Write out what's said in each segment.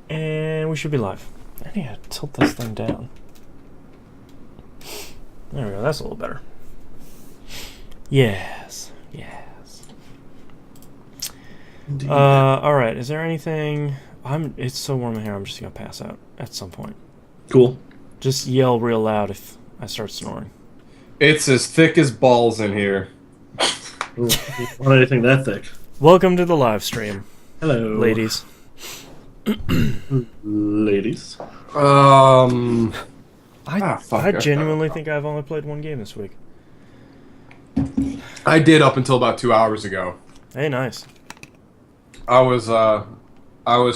And we should be live. I need to tilt this thing down. There we go, that's a little better. Yes. Alright, is there anything... It's so warm in here, I'm just gonna pass out at some point. Cool. Just yell real loud if I start snoring. It's as thick as balls in here. Not anything that thick. Welcome to the live stream. Hello. Ladies. Ladies. I genuinely think I've only played one game this week. I did up until about 2 hours ago. Hey, nice. I was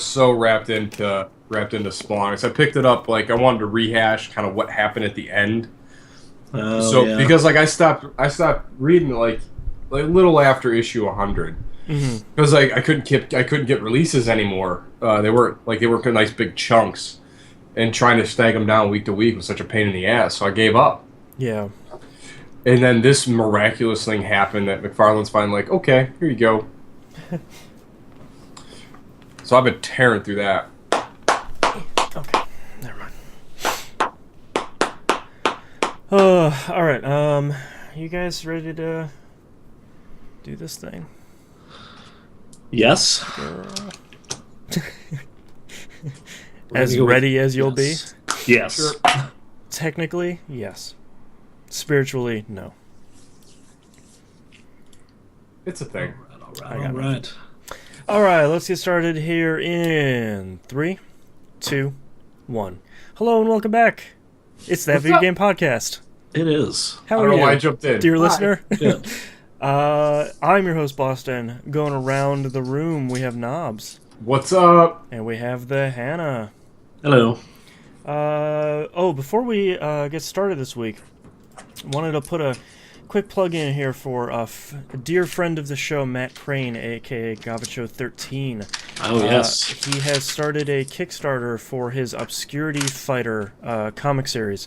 so wrapped into Spawn. So I picked it up, like I wanted to rehash kind of what happened at the end. Yeah. Because like I stopped reading like a little after issue 100. Because like I couldn't get releases anymore. They were nice big chunks, and trying to snag them down week to week was such a pain in the ass. So I gave up. Yeah. And then this miraculous thing happened that McFarlane's finally like, okay, here you go. So I've been tearing through that. Okay, never mind. Alright, you guys ready to do this thing? Yes. As ready as you'll be? Yes. Sure. Technically, yes. Spiritually, no. It's a thing. All right. Alright, let's get started here in 3, 2, 1. Hello and welcome back. It's that Video Game Podcast. It is. How I are don't know you, why I jumped in. dear Hi. listener? Good. I'm your host, Boston. Going around the room, we have Knobs. What's up? And we have the Hannah. Hello. Before we get started this week, wanted to put a quick plug in here for a dear friend of the show, Matt Crane, aka Gavacho13. Oh, yes. He has started a Kickstarter for his Obscurity Fighter comic series.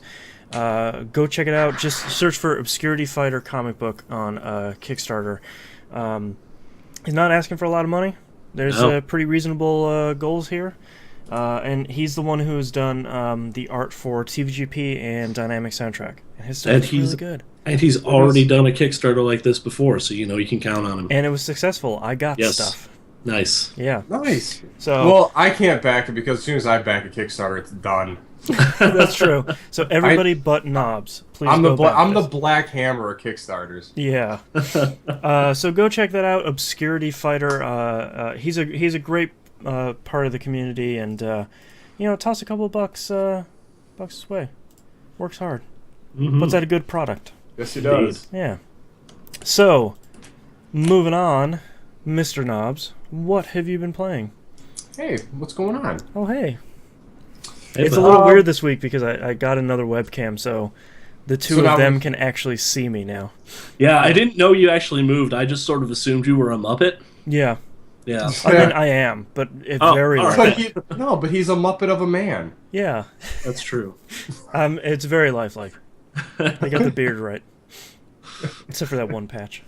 Go check it out. Just search for Obscurity Fighter comic book on Kickstarter. He's not asking for a lot of money. There's pretty reasonable goals here. And he's the one who's done the art for TVGP and Dynamic Soundtrack. And his stuff is really good. And he's already done a Kickstarter like this before, so you know you can count on him. And it was successful. I got stuff. Nice. Yeah. Nice. So Well, I can't back it because as soon as I back a Kickstarter, it's done. that's true. So everybody but Knobs, please I'm go back the this. Black Hammer of Kickstarters. Yeah. So go check that out, Obscurity Fighter. He's a great part of the community, and toss a couple of bucks his way. Works hard. Puts out a good product. Yes, he does. Yeah. So, moving on, Mr. Knobs, what have you been playing? Hey, what's going on? Oh, hey. Hey, It's a little weird this week because I got another webcam, so the two of them can actually see me now. Yeah, I didn't know you actually moved. I just sort of assumed you were a Muppet. Yeah. Yeah. I mean, I am, but it's very all lifelike. right. But he's a Muppet of a man. Yeah. That's true. It's very lifelike. I got the beard right. Except for that one patch.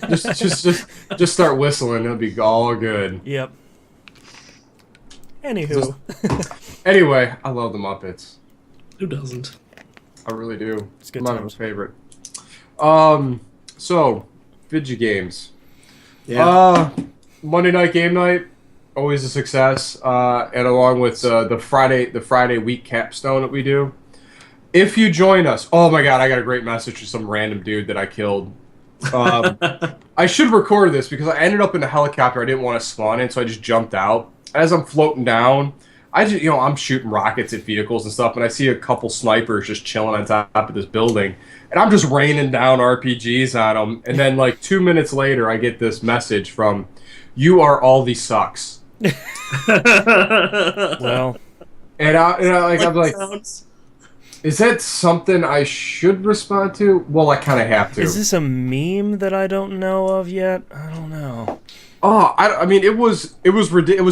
Just start whistling. It'll be all good. Yep. Anywho. Anyway, I love the Muppets. Who doesn't? I really do. It's good My times. favorite. So, video games. Yeah. Monday night game night, always a success. And along with the Friday week capstone that we do. If you join us, oh my god, I got a great message from some random dude that I killed. I should record this because I ended up in a helicopter I didn't want to spawn in, so I just jumped out. As I'm floating down, I'm shooting rockets at vehicles and stuff, and I see a couple snipers just chilling on top of this building, and I'm just raining down RPGs on them. And then like 2 minutes later, I get this message from, "You are all the sucks." Well, I'm like, is that something I should respond to? Well, I kind of have to. is this a meme that I don't know of yet? I don't know. Oh, I mean, it was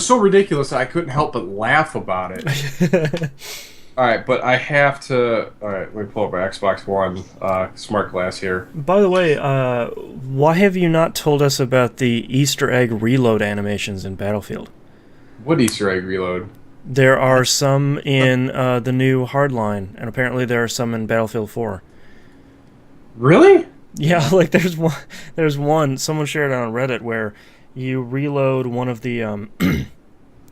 so ridiculous that I couldn't help but laugh about it. All right, but I have to. All right, let me pull up my Xbox One smart glass here. By the way, why have you not told us about the Easter egg reload animations in Battlefield? What Easter egg reload? There are some in the new Hardline, and apparently there are some in Battlefield 4. Really? Yeah, like there's one someone shared it on Reddit where you reload one of the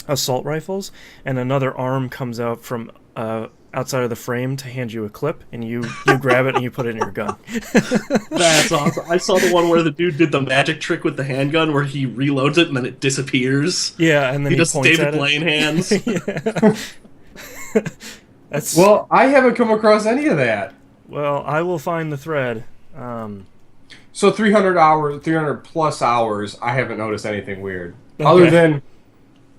assault rifles, and another arm comes out from outside of the frame to hand you a clip, and you grab it and you put it in your gun. That's awesome. I saw the one where the dude did the magic trick with the handgun where he reloads it and then it disappears. Yeah, and then he just points David at it. Blaine hands. That's Well, I haven't come across any of that. well, I will find the thread. So 300 plus hours, I haven't noticed anything weird. Okay.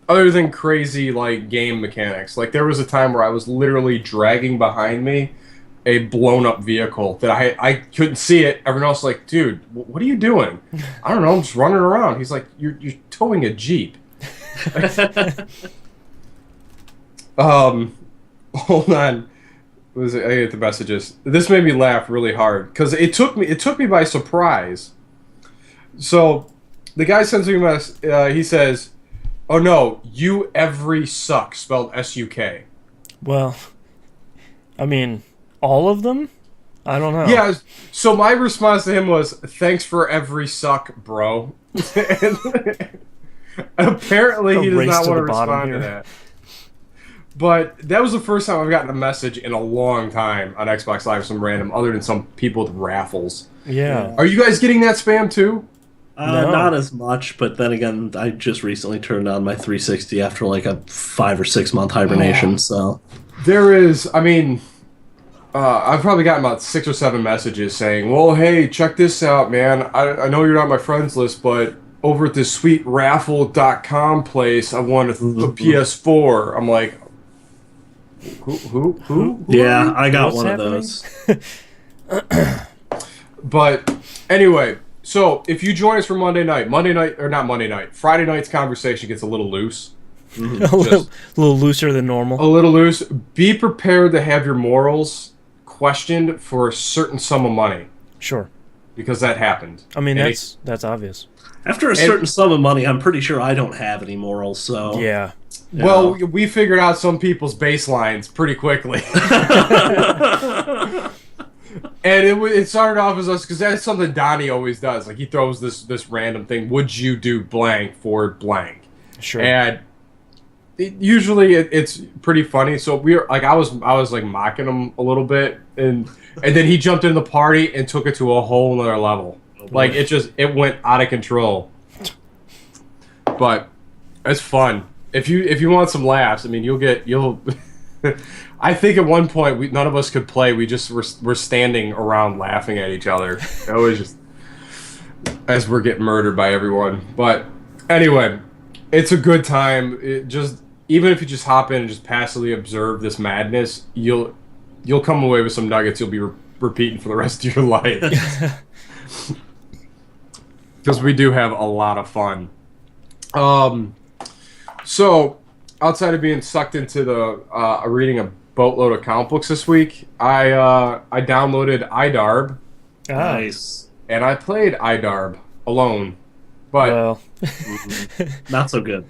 Other than crazy like game mechanics. Like there was a time where I was literally dragging behind me a blown up vehicle that I couldn't see it. Everyone else was like, dude, what are you doing? I don't know, I'm just running around. He's like, you're towing a Jeep. Hold on. What was it? I get the messages. This made me laugh really hard because it took me by surprise. So the guy sends me a message. He says, "Oh no, you every suck," spelled S-U-K. Well, I mean, all of them? I don't know. Yeah. So my response to him was, "Thanks for every suck, bro." And apparently he does Race not to want to the bottom respond to here. that. But that was the first time I've gotten a message in a long time on Xbox Live, some random, other than some people with raffles. Yeah. Are you guys getting that spam too? No. Not as much, but then again, I just recently turned on my 360 after like a 5 or 6 month hibernation, so... There is, I mean, I've probably gotten about 6 or 7 messages saying, well, hey, check this out, man. I know you're not on my friends list, but over at this sweet raffle.com place, I won a PS4. I'm like, who? Yeah, I got What's one happening? of those. But anyway, so if you join us for Friday night's conversation gets a little loose. a little looser than normal. A little loose. Be prepared to have your morals questioned for a certain sum of money, Sure. because that happened. I mean, And that's obvious. After a certain sum of money, I'm pretty sure I don't have any morals, so... Yeah. Well, we figured out some people's baselines pretty quickly. And it started off as us, because that's something Donnie always does. Like, he throws this random thing, would you do blank for blank? Sure. And usually it's pretty funny. So we were like, I was like mocking him a little bit, and then he jumped in the party and took it to a whole nother level. Like, it went out of control. But it's fun. If you want some laughs, I mean, you'll. I think at one point none of us could play. We just were standing around laughing at each other. It was just as we're getting murdered by everyone. But anyway, it's a good time. Even if you just hop in and just passively observe this madness, you'll come away with some nuggets you'll be repeating for the rest of your life. Because we do have a lot of fun. So, outside of being sucked into the reading a boatload of comic books this week, I downloaded iDarb, Nice. and I played iDarb alone. But Well, Not so good.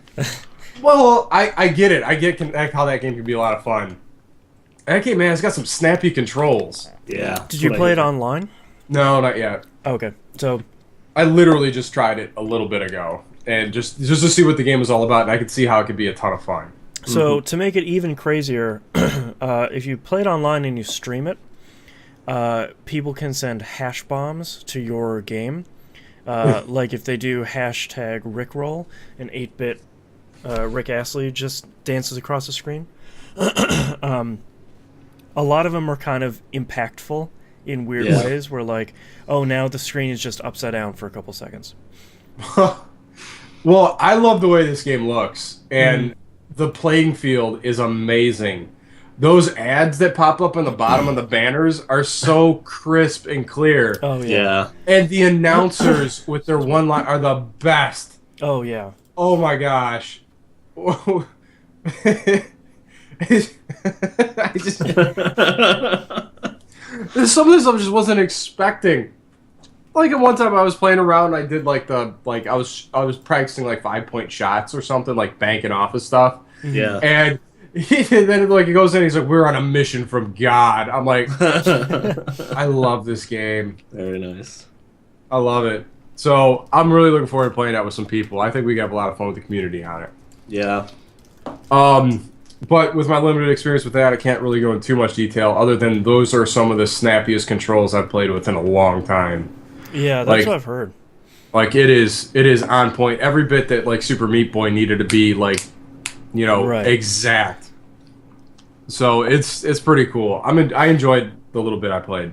well, I get it. I get how that game can be a lot of fun. That game, man, it's got some snappy controls. Yeah. did you play it online? No, not yet. Okay. So, I literally just tried it a little bit ago, and just to see what the game was all about, and I could see how it could be a ton of fun. to make it even crazier, if you play it online and you stream it, people can send hash bombs to your game. Like if they do hashtag Rickroll, an 8-bit Rick Astley just dances across the screen. A lot of them are kind of impactful in weird ways, where like, oh, now the screen is just upside down for a couple seconds. Well, I love the way this game looks, and the playing field is amazing. Those ads that pop up on the bottom of the banners are so crisp and clear. Oh yeah. Yeah. And the announcers with their one line are the best. Oh yeah. Oh my gosh. I just there's some of this I just wasn't expecting. Like at one time I was playing around and I did I was practicing like 5-point shots or something, like banking off of stuff. Yeah. And then like he goes in, he's like, "We're on a mission from God." I'm like, I love this game. Very nice. I love it. So I'm really looking forward to playing that with some people. I think we have a lot of fun with the community on it. Yeah. But with my limited experience with that, I can't really go into too much detail other than those are some of the snappiest controls I've played with in a long time. Yeah, that's what I've heard. Like it is on point. Every bit that like Super Meat Boy needed to be like, exact. So it's pretty cool. I enjoyed the little bit I played.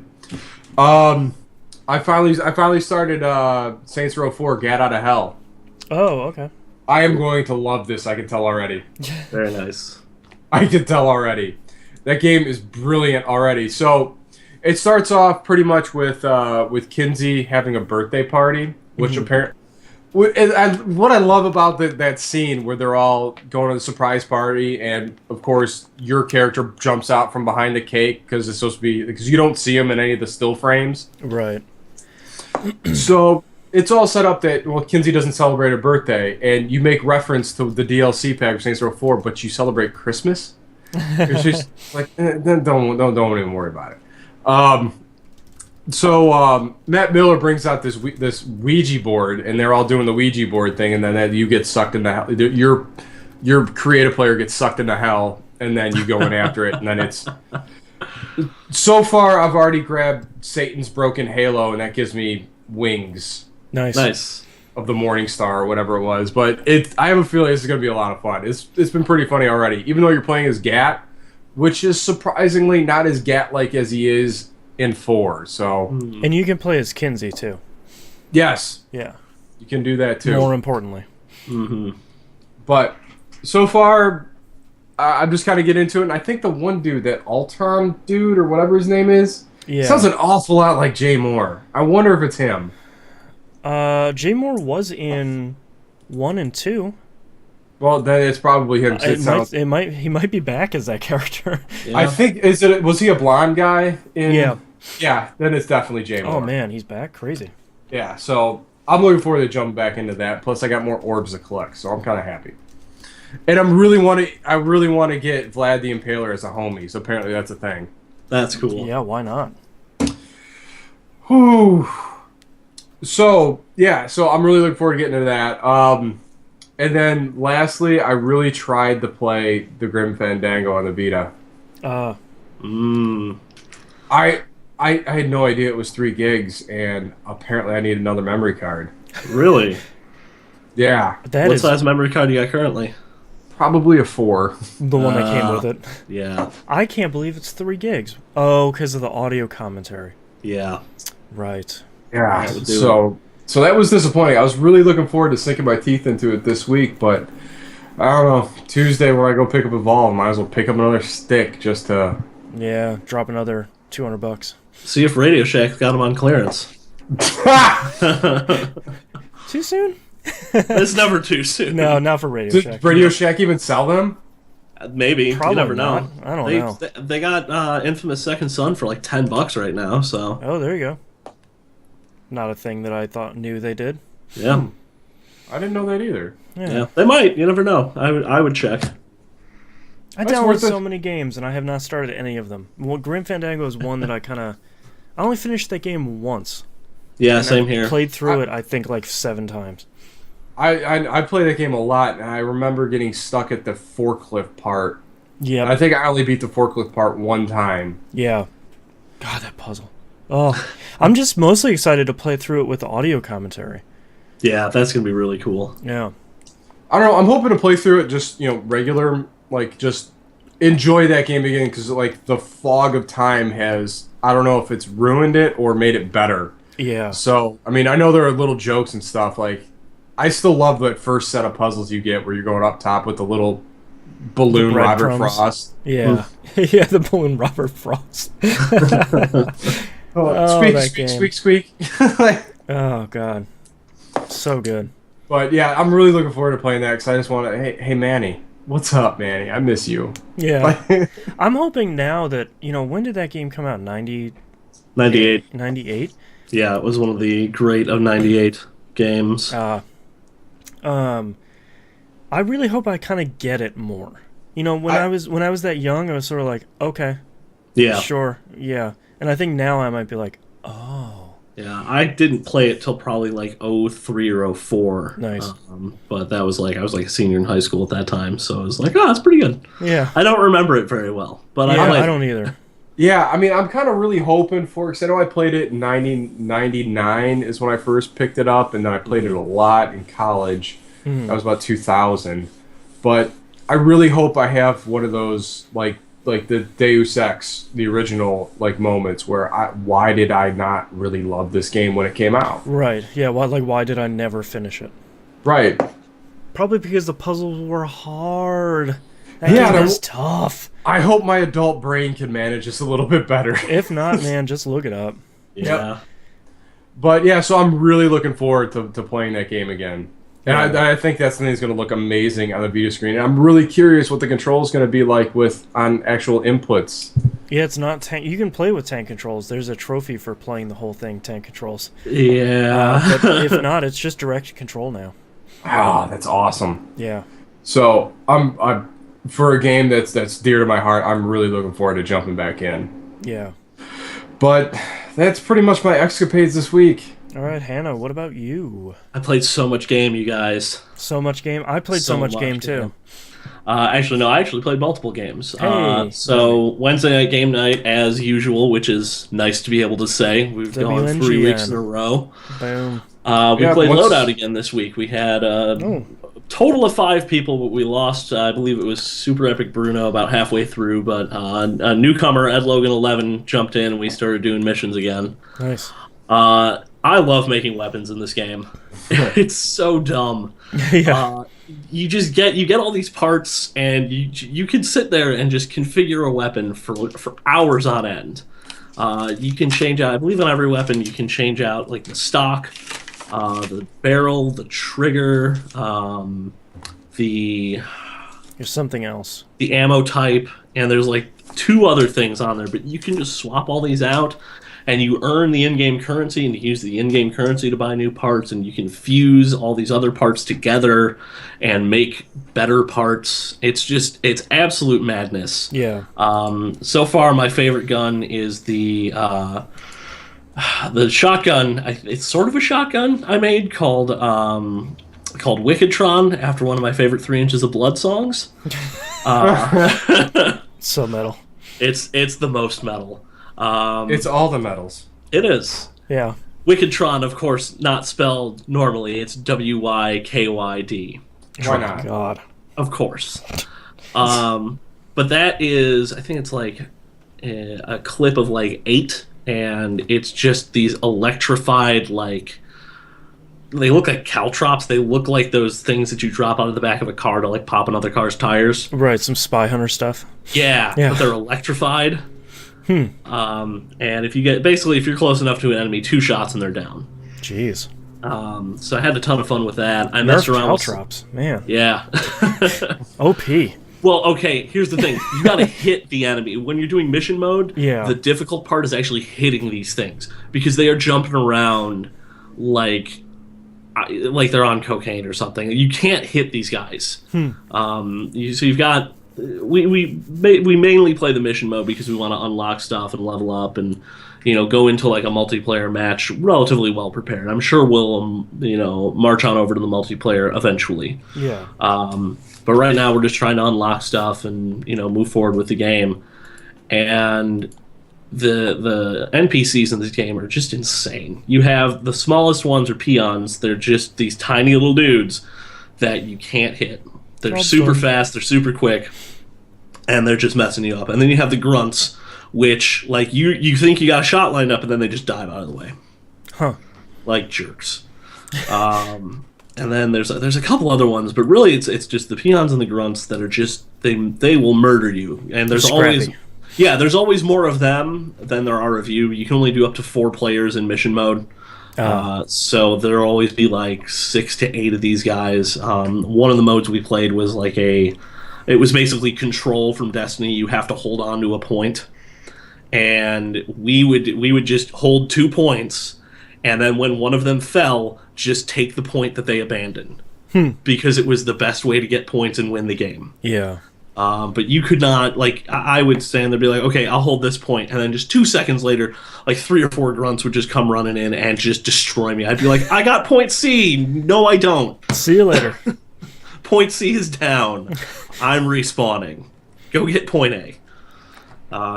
I finally started Saints Row 4 Get Out of Hell. Oh, okay. I am going to love this, I can tell already. Very nice. I can tell already. That game is brilliant already. So it starts off pretty much with Kinsey having a birthday party, which apparently. What I love about that scene where they're all going to the surprise party, and of course your character jumps out from behind the cake because it's supposed to be because you don't see him in any of the still frames. Right. So it's all set up that Kinsey doesn't celebrate her birthday, and you make reference to the DLC pack of Saints Row 4, but you celebrate Christmas. It's just like don't even worry about it. So Matt Miller brings out this Ouija board, and they're all doing the Ouija board thing, and then you get sucked into hell. Your creative player gets sucked into hell, and then you go in after it, and then it's. So far, I've already grabbed Satan's broken halo, and that gives me wings. Nice. Of the Morning Star or whatever it was, but I have a feeling this is going to be a lot of fun. It's been pretty funny already, even though you're playing as Gat, which is surprisingly not as Gat-like as he is in 4. So, and you can play as Kinsey too. Yes, Yeah. you can do that too. More importantly. But so far, I'm just kind of getting into it, and I think the one dude, that Altron dude or whatever his name is, sounds an awful lot like Jay Moore. I wonder if it's him. Jay Moore was in 1 and 2. Well, then it's probably him. He might be back as that character. Yeah. I think was he a blonde guy? Yeah. Then it's definitely Jay Moore. Oh man, he's back. Crazy. Yeah. So I'm looking forward to jumping back into that. Plus, I got more orbs to collect, so I'm kind of happy. And I really want to get Vlad the Impaler as a homie. So apparently that's a thing. That's cool. Yeah. Why not? Whew. So I'm really looking forward to getting into that. And then lastly, I really tried to play the Grim Fandango on the Vita. I had no idea it was 3 gigs, and apparently I need another memory card. Really? Yeah. What size memory card do you got currently? Probably a 4. The one that came with it. Yeah. I can't believe it's 3 gigs. Oh, because of the audio commentary. Yeah. Right. Yeah. So that was disappointing. I was really looking forward to sinking my teeth into it this week, but I don't know. Tuesday when I go pick up Evolve, might as well pick up another stick just to. Yeah, drop another $200. See if Radio Shack's got them on clearance. Too soon? It's never too soon. No, not for Radio Shack. Does Radio Shack even sell them? Maybe. Probably you never not. know. I don't know. They got Infamous Second Son for like $10 right now. So. Oh, there you go. Not a thing that I knew they did. Yeah. I didn't know that either. Yeah. They might. You never know. I would check. I downloaded so many games, and I have not started any of them. Well, Grim Fandango is one that I only finished that game once. Yeah, same here. Played through it, I think, like 7 times. I play that game a lot, and I remember getting stuck at the forklift part. Yeah. I think I only beat the forklift part 1 time. Yeah. God, that puzzle. Oh, I'm just mostly excited to play through it with the audio commentary. Yeah, that's going to be really cool. Yeah. I don't know. I'm hoping to play through it just, regular, like, just enjoy that game again, because, like, the fog of time has, I don't know if it's ruined it or made it better. Yeah. So, I mean, I know there are little jokes and stuff. Like, I still love that first set of puzzles you get where you're going up top with the little balloon Robert Frost. Yeah. Yeah, the balloon Robert Frost. Squeak. Oh, God. So good. But, yeah, I'm really looking forward to playing that because I just want to... Hey, Manny. What's up, Manny? I miss you. Yeah. I'm hoping now that, when did that game come out? 98? 98? Yeah, it was one of the great of 98 games. I really hope I kind of get it more. You know, when I was that young, I was sort of like, okay, Yeah. sure, yeah. And I think now I might be like, oh, Yeah, I didn't play it till probably like '03 or '04. nice. But that was like I was like a senior in high school at that time, so I was like, oh, it's pretty good. Yeah, I don't remember it very well, but yeah, I played I don't either. Yeah, I mean, I'm kind of really hoping for, because I know I played it in 1999 is when I first picked it up, and then I played it a lot in college. Mhm. That was about 2000. But I really hope I have one of those, like the Deus Ex, the original, like, moments where why did I not really love this game when it came out? Right, yeah, why did I never finish it? Right. Probably because the puzzles were hard. That Yeah, game is tough. I hope my adult brain can manage this a little bit better. If not, man, just look it up. Yeah. But yeah, so I'm really looking forward to playing that game again. And I think that something that's going to look amazing on the Vita screen. And I'm really curious what the control is going to be like on actual inputs. Yeah, it's not tank. You can play with tank controls. There's a trophy for playing the whole thing tank controls. Yeah. But if not, it's just direct control now. Wow, that's awesome. Yeah. So I'm for a game that's dear to my heart, I'm really looking forward to jumping back in. Yeah. But that's pretty much my escapades this week. All right, Hannah, what about you? I played so much game, you guys. So much game? I played so much game, too. Actually, no, I actually played multiple games. Hey. So Wednesday night game night, as usual, which is nice to be able to say. We've gone 3 WNGN. weeks in a row. Boom. We Yeah, played what's- Loadout again this week. We had a total of 5 people, but we lost, I believe it was Super Epic Bruno about halfway through, but a newcomer, Ed Logan 11, jumped in and we started doing missions again. Nice. I love making weapons in this game. It's so dumb. Yeah. You get all these parts, and you can sit there and just configure a weapon for hours on end. You can change out, I believe on every weapon you can change out like the stock, the barrel, the trigger, the There's something else. ammo type, and there's like 2 other things on there, but you can just swap all these out, and you earn the in-game currency, and you use the in-game currency to buy new parts, and you can fuse all these other parts together and make better parts. It's absolute madness. Yeah. So far, my favorite gun is the shotgun. It's sort of a shotgun I made called Wickedtron, after one of my favorite 3 Inches of Blood songs. So metal. It's the most metal. It's all the medals. It is. Yeah. Wickedtron, of course, not spelled normally. It's WYKYD. Why not? God. Of course. But that is, I think it's like a clip of like 8, and it's just these electrified, like, they look like caltrops. They look like those things that you drop out of the back of a car to like pop another car's tires. Right, some Spy Hunter stuff. Yeah, Yeah. but they're electrified. And if you're close enough to an enemy, 2 shots and they're down. Jeez. So I had a ton of fun with that. I messed Nerf around with caltrops. Man. Yeah. OP. Well, okay, here's the thing. You gotta hit the enemy. When you're doing mission mode, Yeah. the difficult part is actually hitting these things, because they are jumping around like they're on cocaine or something. You can't hit these guys. So you've got... We mainly play the mission mode because we want to unlock stuff and level up and, go into like a multiplayer match relatively well prepared. I'm sure we'll, march on over to the multiplayer eventually. Yeah. But right now we're just trying to unlock stuff and, move forward with the game. And the NPCs in this game are just insane. You have the smallest ones are peons. They're just these tiny little dudes that you can't hit. They're super fast, they're super quick, and they're just messing you up. And then you have the grunts, which, like, you think you got a shot lined up, and then they just dive out of the way. Huh. Like jerks. And then there's a couple other ones, but really it's just the peons and the grunts that are just, they will murder you. And there's there's always more of them than there are of you. You can only do up to 4 players in mission mode. So there'll always be like 6 to 8 of these guys. One of the modes we played was like it was basically Control from Destiny. You have to hold on to a point, and we would just hold 2 points, and then when one of them fell, just take the point that they abandoned, because it was the best way to get points and win the game. Yeah. But you could not, like, I would stand there and be like, okay, I'll hold this point, and then just 2 seconds later, like 3 or 4 grunts would just come running in and just destroy me. I'd be like, I got point C. No, I don't. See you later. Point C is down. I'm respawning. Go get point A.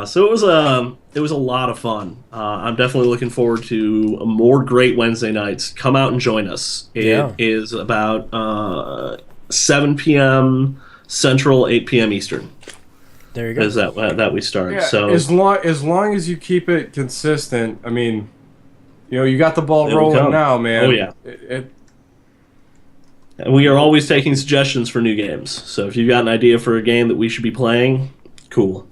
So it was a lot of fun. I'm definitely looking forward to more great Wednesday nights. Come out and join us. It is about 7 p.m. Central, 8 p.m. Eastern. There you go. Is that we start? Yeah, so as long as you keep it consistent, I mean, you got the ball rolling now, man. Oh yeah. And we are always taking suggestions for new games. So if you've got an idea for a game that we should be playing, cool.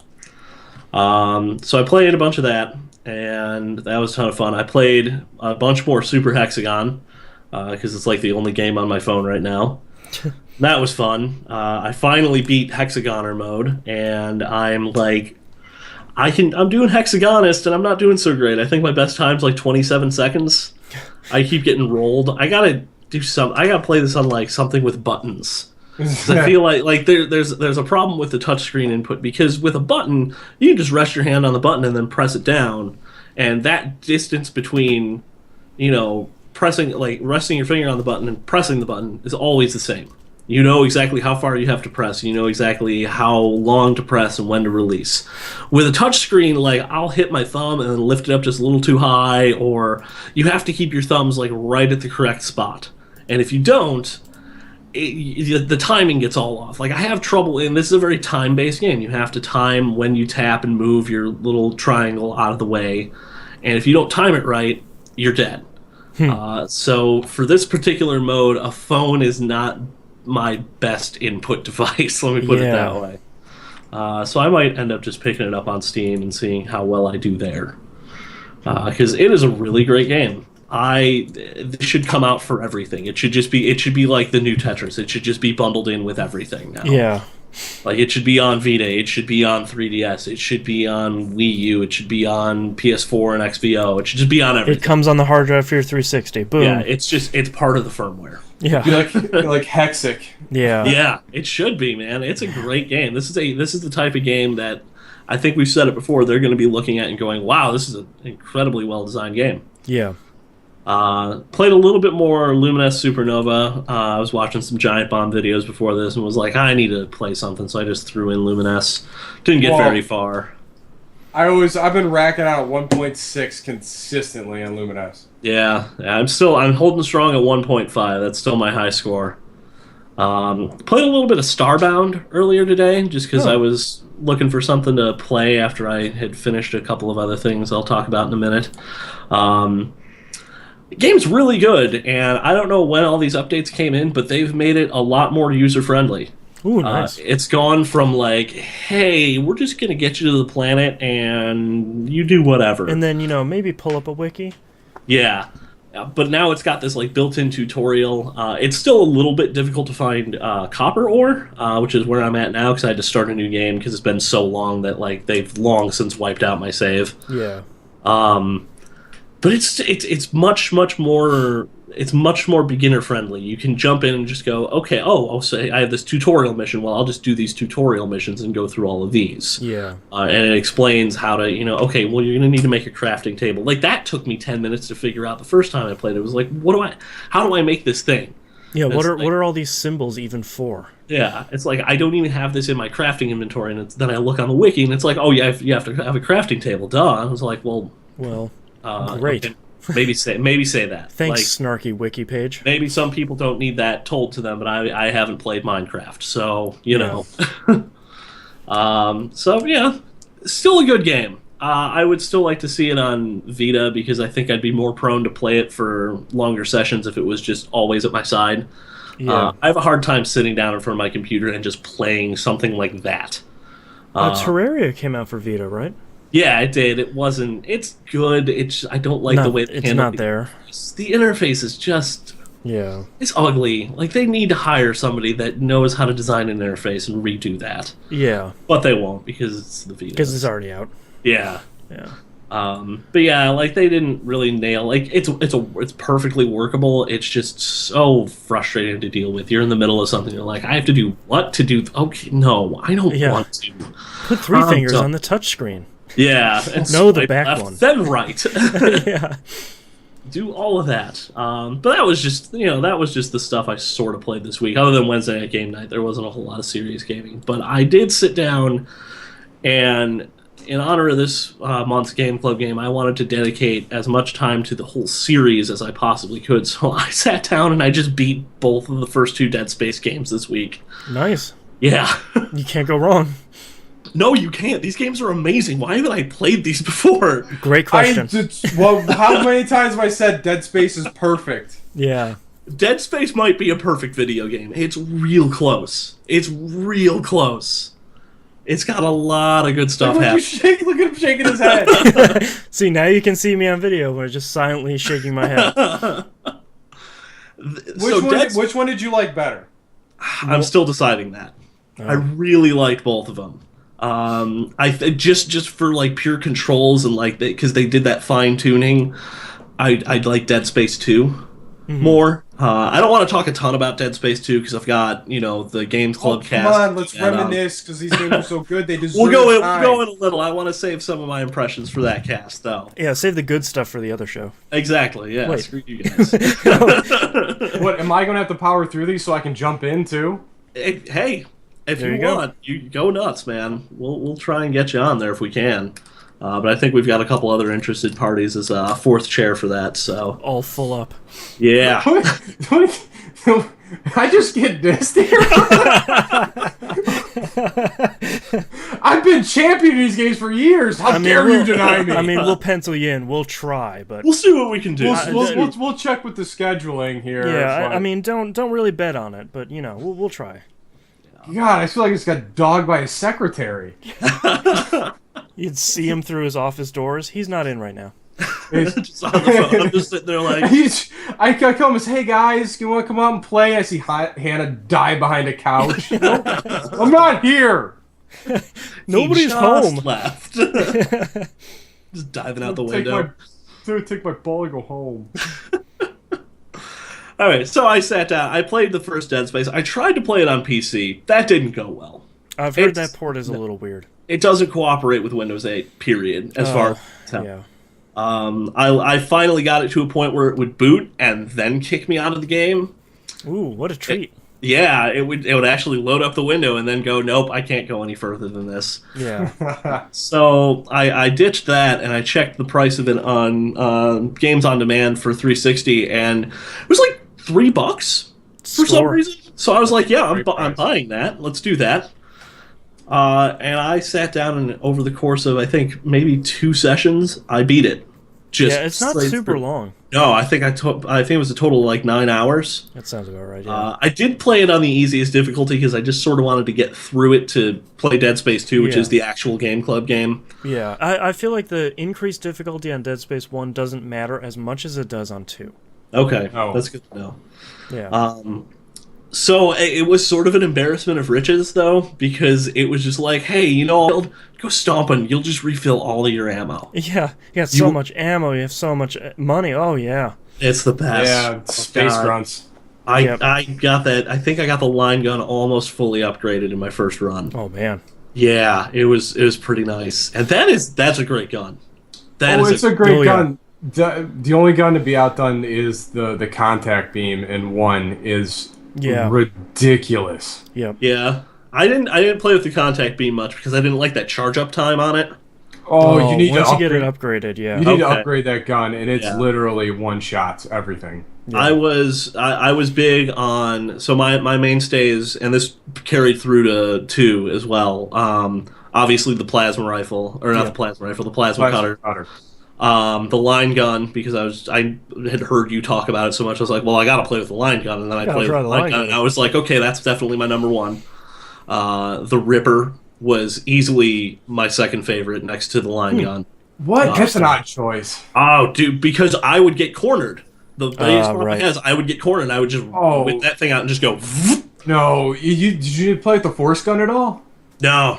So I played a bunch of that, and that was a ton of fun. I played a bunch more Super Hexagon, because it's like the only game on my phone right now. That was fun. I finally beat Hexagoner mode, and I'm like, I'm doing Hexagonist, and I'm not doing so great. I think my best time's like 27 seconds. I keep getting rolled. I gotta play this on like something with buttons. I feel like there's a problem with the touchscreen input, because with a button you can just rest your hand on the button and then press it down, and that distance between resting your finger on the button and pressing the button is always the same. You know exactly how far you have to press. You know exactly how long to press and when to release. With a touchscreen, like, I'll hit my thumb and then lift it up just a little too high, or you have to keep your thumbs like right at the correct spot. And if you don't, the timing gets all off. Like, I have trouble, and this is a very time-based game. You have to time when you tap and move your little triangle out of the way. And if you don't time it right, you're dead. So for this particular mode, a phone is not my best input device, let me put it that way. So I might end up just picking it up on Steam and seeing how well I do there, because it is a really great game. This should come out for everything. It should be like the new Tetris. It should just be bundled in with everything now. Yeah. Like, it should be on Vita, it should be on 3DS, it should be on Wii U, it should be on PS4 and XBO, it should just be on everything. It comes on the hard drive for your 360. Boom. Yeah, it's part of the firmware. Yeah. You're like Hexic. Yeah. Yeah, it should be, man. It's a great game. This is the type of game that I think we've said it before, they're going to be looking at and going, wow, this is an incredibly well-designed game. Yeah. Played a little bit more Luminous Supernova. I was watching some Giant Bomb videos before this and was like, I need to play something, so I just threw in Luminous. Didn't get very far. I've been racking out 1.6 consistently on Luminous. Yeah, I'm holding strong at 1.5. That's still my high score. Played a little bit of Starbound earlier today, just because I was looking for something to play after I had finished a couple of other things I'll talk about in a minute. The game's really good, and I don't know when all these updates came in, but they've made it a lot more user-friendly. Ooh, nice. It's gone from like, hey, we're just going to get you to the planet, and you do whatever. And then, maybe pull up a wiki. Yeah. But now it's got this like built-in tutorial. It's still a little bit difficult to find copper ore, which is where I'm at now, because I had to start a new game because it's been so long that like they've long since wiped out my save. Yeah. But it's much more beginner friendly. You can jump in and just go, okay, I'll say I have this tutorial mission. Well, I'll just do these tutorial missions and go through all of these. Yeah. And it explains how to, okay, well, you're going to need to make a crafting table. Like, that took me 10 minutes to figure out the first time I played it. It was like, how do I make this thing? Yeah, what are all these symbols even for? Yeah, it's like, I don't even have this in my crafting inventory, and then I look on the wiki, and it's like, oh, yeah, you have to have a crafting table, duh. I was like, well... great. Okay, maybe say that. Thanks, snarky wiki page. Maybe some people don't need that told to them, but I haven't played Minecraft, so know. So yeah, still a good game. I would still like to see it on Vita, because I think I'd be more prone to play it for longer sessions if it was just always at my side. Yeah. I have a hard time sitting down in front of my computer and just playing something like that. Terraria came out for Vita, right? Yeah, it did. It's good. I don't like the way it's not there. The interface is just... Yeah. It's ugly. Like, they need to hire somebody that knows how to design an interface and redo that. Yeah. But they won't, because it's the Vita. Because it's already out. Yeah. Yeah. But yeah, like they didn't really nail. Like it's perfectly workable. It's just so frustrating to deal with. You're in the middle of something. You're like, I have to do what to do. Okay, no, I don't want to. Put three fingers on the touch screen. Yeah, and no, the swipe back left, one. then right. Yeah. Do all of that. But that was just the stuff I sort of played this week. Other than Wednesday night game night, there wasn't a whole lot of serious gaming. But I did sit down, and in honor of this month's Game Club game, I wanted to dedicate as much time to the whole series as I possibly could. So I sat down and I just beat both of the first 2 Dead Space games this week. Nice. Yeah. You can't go wrong. No, you can't. These games are amazing. Why haven't I played these before? Great question. How many times have I said Dead Space is perfect? Yeah. Dead Space might be a perfect video game. It's real close. It's real close. It's got a lot of good stuff happening. Look at him shaking his head. See, now you can see me on video where I'm just silently shaking my head. Which one did you like better? I'm still deciding that. I really liked both of them. Just for like pure controls and like because they did that fine tuning, I'd like Dead Space 2 more. I don't want to talk a ton about Dead Space 2 because I've got the Games Club cast. Come on, let's reminisce because these games are so good. They deserve. We'll go in a little. I want to save some of my impressions for that cast though. Yeah, save the good stuff for the other show. Exactly. Yeah. Wait. Screw you guys. What am I going to have to power through these so I can jump in too? Hey. If there you go. want, you go nuts, man. We'll try and get you on there if we can. But I think we've got a couple other interested parties as a fourth chair for that. So all full up. Yeah. I just get dissed here. I've been championing these games for years. How dare you deny me? I mean, we'll pencil you in. We'll try, but we'll see what we can do. We'll check with the scheduling here. Yeah, I mean, don't really bet on it, but we'll try. God, I feel like it's got dogged by his secretary. You'd see him through his office doors. He's not in right now. Just on the phone. I'm just sitting there like... I come and say, hey guys, you want to come out and play? I see Hannah die behind a couch. Nope, I'm not here. Nobody's home. Left. Just diving out the window. Take my ball and go home. All right, so I sat down. I played the first Dead Space. I tried to play it on PC. That didn't go well. I've heard that port is a little weird. It doesn't cooperate with Windows 8, period, as far as yeah. I finally got it to a point where it would boot and then kick me out of the game. Ooh, what a treat. It would actually load up the window and then go, nope, I can't go any further than this. Yeah. So I ditched that and I checked the price of it on Games on Demand for 360 and it was like $3 for some reason. So I was like, yeah, I'm buying that. Let's do that. And I sat down and over the course of I think maybe 2 sessions, I beat it. It's not super long. No, I think it was a total of like 9 hours. That sounds about right. Yeah. I did play it on the easiest difficulty because I just sort of wanted to get through it to play Dead Space 2, which is the actual Game Club game. Yeah, I feel like the increased difficulty on Dead Space 1 doesn't matter as much as it does on 2. Okay, that's good to know. Yeah. So it was sort of an embarrassment of riches, though, because it was just like, hey, go stomping. You'll just refill all of your ammo. Yeah, you got so much ammo. You have so much money. Oh, yeah. It's the best. Yeah, space grunts. I got that. I think I got the line gun almost fully upgraded in my first run. Oh, man. Yeah, it was pretty nice. And that's a great gun. It's a great gun. The only gun to be outdone is the contact beam, and 1 is... Yeah, ridiculous. Yep. Yeah, I didn't play with the contact beam much because I didn't like that charge up time on it. Oh, you need once to you get it upgraded. Yeah, you need to upgrade that gun, and it's literally one shot everything. Yeah. I was big on my mainstays, and this carried through to 2 as well. Obviously the plasma rifle, or not the plasma rifle, the plasma cutter. The line gun, because I had heard you talk about it so much, I was like, well, I gotta play with the line gun, and then I played with the line gun, and I was like, okay, that's definitely my number 1. The Ripper was easily my second favorite next to the line gun. What? That's an odd choice. Oh, dude, because I would get cornered. The biggest problem is I would get cornered, and I would just whip that thing out and just go... No, did you play with the force gun at all? No.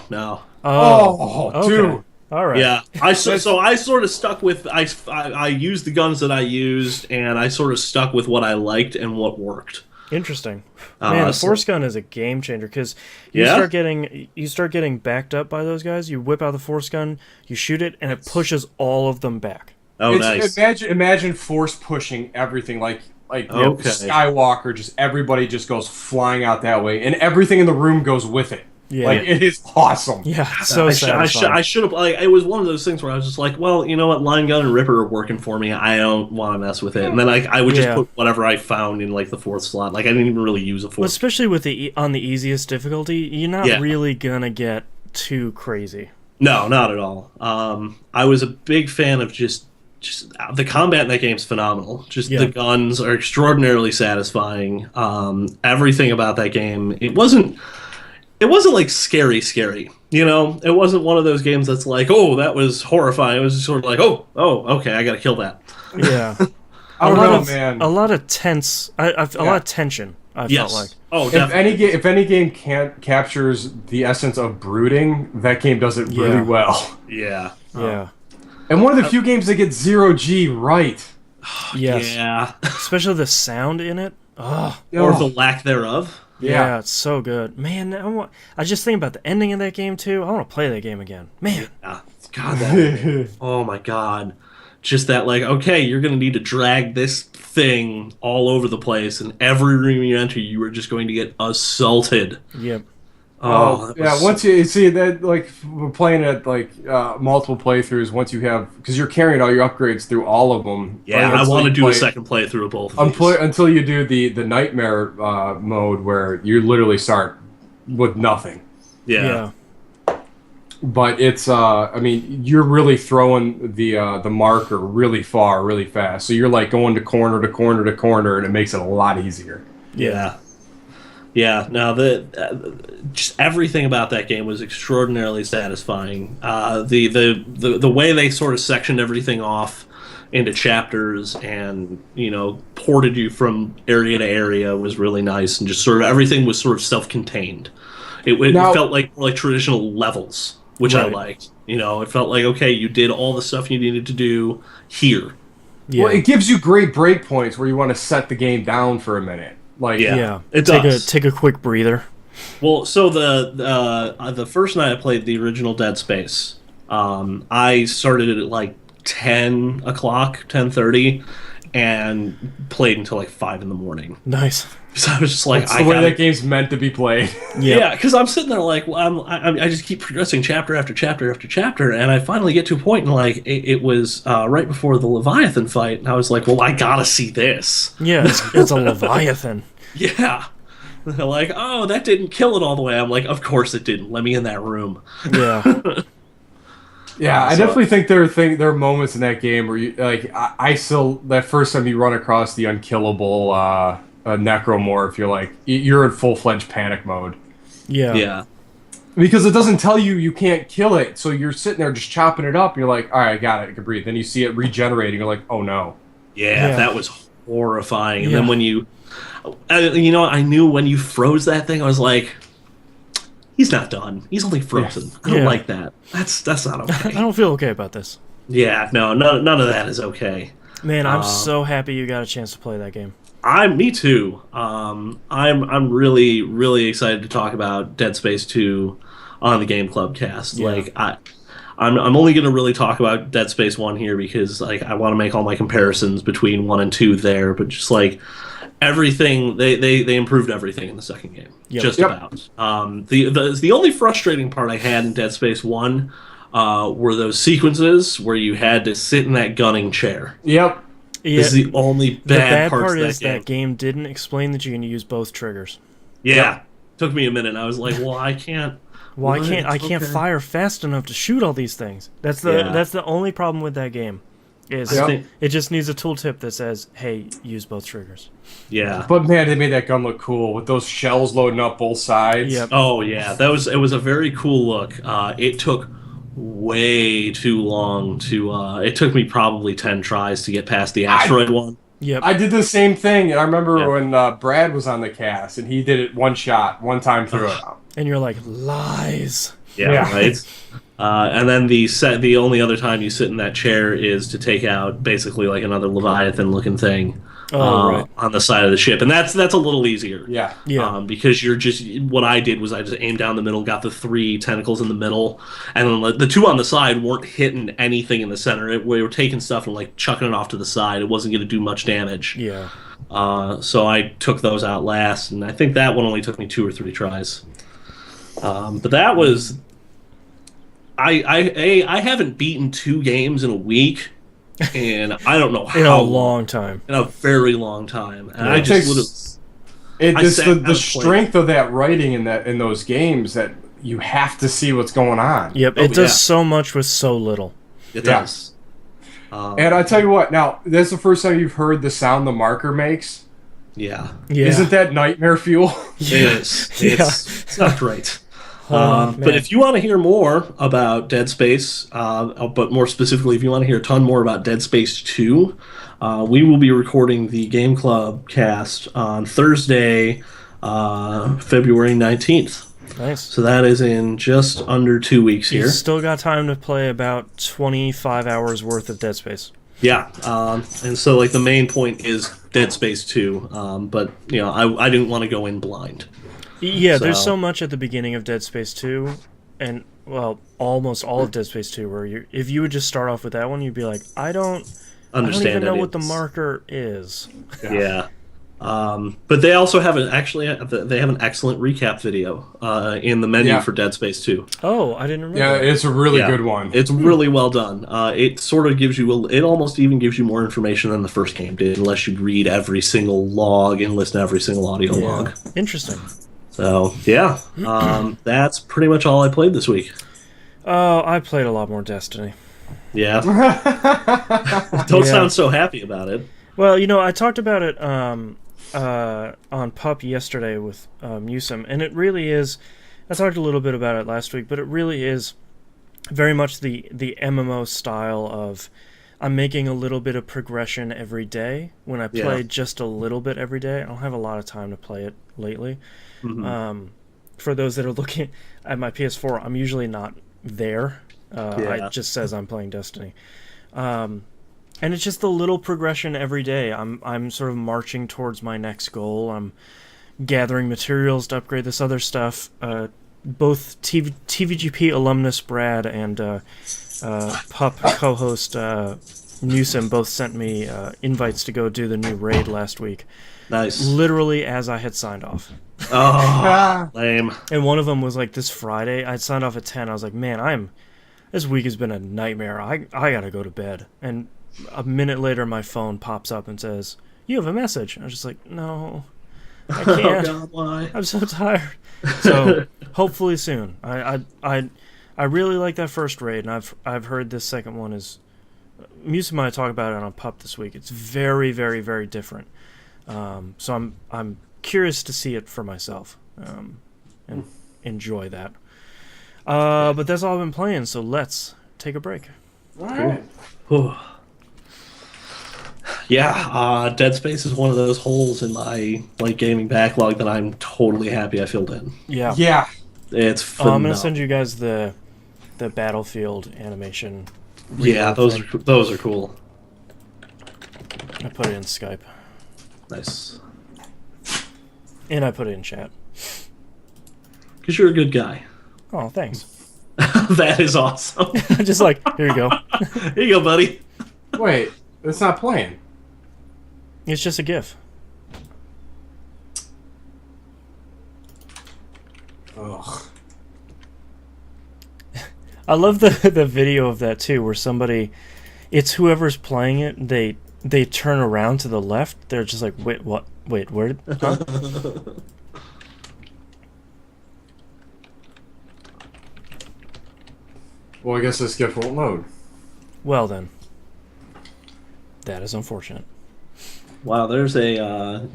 Oh, dude. All right. Yeah, I sort of stuck with I used the guns that I used, and I sort of stuck with what I liked and what worked. Interesting. Man, the force gun is a game changer because you start getting backed up by those guys. You whip out the force gun, you shoot it, and it pushes all of them back. Oh, nice. Imagine force pushing everything like Skywalker. Just everybody just goes flying out that way, and everything in the room goes with it. Yeah. Like, it is awesome. Yeah, so satisfying. I should have, like, it was one of those things where I was just like, well, you know what, Line Gun and Ripper are working for me. I don't want to mess with it. And then I would just put whatever I found in, like, the fourth slot. Like, I didn't even really use a fourth. Well, especially with on the easiest difficulty, you're not really gonna get too crazy. No, not at all. I was a big fan of just the combat in that game is phenomenal. Just the guns are extraordinarily satisfying. Everything about that game, it wasn't like scary, you know? It wasn't one of those games that's like, oh, that was horrifying. It was just sort of like, oh, okay, I gotta kill that. Yeah. I don't know, man. A lot of tense, a lot of tension, I felt like. Oh, definitely. If any game captures the essence of brooding, that game does it really well. Yeah. Yeah. And one of the few games that gets 0G right. Yes. Yeah. Especially the sound in it. Oh. Or the lack thereof. Yeah, it's so good. Man, I just think about the ending of that game, too. I want to play that game again. Man. Yeah. God, oh, my God. Just that, like, okay, you're going to need to drag this thing all over the place, and every room you enter, you are just going to get assaulted. Yep. Oh, yeah. Once you see that, like, we're playing at like multiple playthroughs. Once you have, because you're carrying all your upgrades through all of them. Yeah, I want to do a second playthrough of both. Until you do the nightmare mode where you literally start with nothing. Yeah. But it's I mean, you're really throwing the marker really far, really fast. So you're like going to corner to corner to corner, and it makes it a lot easier. Yeah. Yeah, no, just everything about that game was extraordinarily satisfying. The way they sort of sectioned everything off into chapters and, you know, ported you from area to area was really nice, and just sort of everything was sort of self-contained. It felt like traditional levels, which I liked. You know, it felt like, okay, you did all the stuff you needed to do here. Yeah. Well, it gives you great breakpoints where you want to set the game down for a minute. Like, it does. Take a quick breather. Well, so the first night I played the original Dead Space, I started at like 10 o'clock, 10:30, and played until like 5 in the morning. Nice. So I was just like, that's the way that game's meant to be played. Yeah, because I'm sitting there like, well, I just keep progressing chapter after chapter after chapter, and I finally get to a point, and like it was right before the Leviathan fight, and I was like, well, I gotta see this. Yeah, it's a Leviathan. Yeah. They're like, oh, that didn't kill it all the way. I'm like, of course it didn't. Let me in that room. Yeah. Yeah, I definitely think there are moments in that game where you like I still, that first time you run across the unkillable necromorph, you're like, you're in full-fledged panic mode. Yeah. Because it doesn't tell you can't kill it, so you're sitting there just chopping it up, and you're like, all right, I got it, I can breathe. Then you see it regenerating, you're like, oh no. Yeah. That was horrifying. And then when you know, I knew when you froze that thing, I was like, he's not done. He's only frozen. I don't like that. That's not okay. I don't feel okay about this. Yeah, no, none of that is okay. Man, I'm so happy you got a chance to play that game. Me too. I'm really, really excited to talk about Dead Space 2 on the Game Club cast. Yeah. Like I'm only going to really talk about Dead Space 1 here because like I want to make all my comparisons between 1 and 2 there, but just like everything, they improved everything in the second game. Just about. The only frustrating part I had in Dead Space 1 were those sequences where you had to sit in that gunning chair. Yep. Yeah, this is the only bad part of is that game didn't explain that you can use both triggers. Yeah. Took me a minute. I was like, well, I can't. Well, I can't fire fast enough to shoot all these things. That's the only problem with that game. It just needs a tooltip that says, hey, use both triggers. Yeah. But man, they made that gun look cool with those shells loading up both sides. Yep. Oh yeah, it was a very cool look. It took way too long to it took me probably 10 tries to get past the asteroid one. Yep. I did the same thing. I remember when Brad was on the cast and he did it one time through it. And you're like, lies. Yeah. Right. And then the only other time you sit in that chair is to take out basically like another Leviathan looking thing Right. on the side of the ship, and that's a little easier. Yeah. Yeah. Because you're just what I did was I just aimed down the middle, got the 3 tentacles in the middle, and then the 2 on the side weren't hitting anything in the center. We were taking stuff and like chucking it off to the side. It wasn't going to do much damage. Yeah. So I took those out last, and I think that one only took me 2 or 3 tries. But that was. I haven't beaten 2 games in a week, and I don't know how In a long time. in a very long time. And I It just takes- I It's sat the down and played. strength of that writing in those games that you have to see what's going on. Yep, it does so much with so little. It Yeah. does. And I tell you what, now that's the first time you've heard the sound the marker makes. Yeah, Yeah. Isn't that nightmare fuel? it is. Yeah. It's not great. Man. But if you want to hear more about Dead Space, but more specifically, if you want to hear a ton more about Dead Space 2, we will be recording the Game Club cast on Thursday, February 19th. Nice. So that is in just under 2 weeks here. You've still got time to play about 25 hours worth of Dead Space. Yeah, and so like the main point is Dead Space 2, but you know I didn't want to go in blind. Yeah, there's So- so much at the beginning of Dead Space 2, and, well, almost all of Dead Space 2, where if you would just start off with that one, you'd be like, I don't even know what the marker is. Yeah. But they also have an excellent recap video in the menu for Dead Space 2. Oh, I didn't remember. Yeah, that. it's a really good one. It's really well done. It sort of gives you it almost even gives you more information than the first game did, unless you read every single log and listen to every single audio log. Interesting. So yeah, that's pretty much all I played this week. Oh, I played a lot more Destiny. Yeah. Don't sound so happy about it. Well, you know, I talked about it on Pup yesterday with Musim, and it really is. I talked a little bit about it last week, but it really is very much the MMO style of I'm making a little bit of progression every day. When I play just a little bit every day, I don't have a lot of time to play it lately. Mm-hmm. For those that are looking at my PS4, I'm usually not there. It just says I'm playing Destiny. And it's just a little progression every day. I'm sort of marching towards my next goal. I'm gathering materials to upgrade this other stuff. Both TVGP alumnus Brad and Pup co-host Newsom both sent me invites to go do the new raid last week. Nice. Literally as I had signed off. Oh, lame. And one of them was like this Friday. I'd signed off at 10. I was like, man, this week has been a nightmare. I gotta go to bed. And a minute later, my phone pops up and says, "You have a message." I was just like, "No, I can't. Oh God, why? I'm so tired." So hopefully soon. I really like that first raid, and I've heard this second one is. Muse and I talk about it on Pup this week. It's very, very, very different. So I'm curious to see it for myself and enjoy that. But that's all I've been playing. So let's take a break. All right. Yeah, Dead Space is one of those holes in my gaming backlog that I'm totally happy I filled in. Yeah. Yeah. It's I'm phenomenal. gonna send you guys the Battlefield animation. Yeah, reload thing. those are cool. I put it in Skype Nice. and I put it in chat. Because you're a good guy. Oh, thanks. That is awesome. Just like, here you go. Here you go, buddy. Wait, it's not playing. It's just a GIF. Ugh. I love the video of that too, where somebody, it's whoever's playing it, they turn around to the left. They're just like, wait, what? Wait, where did? Huh? Well, I guess this gift won't load. Well then, that is unfortunate. Wow, there's a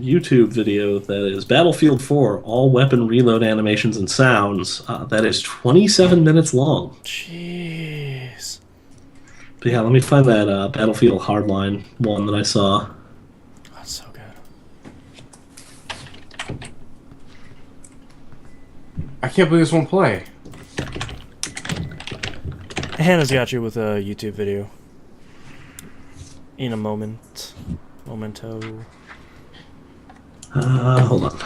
YouTube video that is Battlefield 4, all weapon reload animations and sounds. That is 27 minutes long. Jeez. But yeah, let me find that Battlefield Hardline one that I saw. That's so good. I can't believe this won't play. Hannah's got you with a YouTube video. In a moment. Momento. Hold on.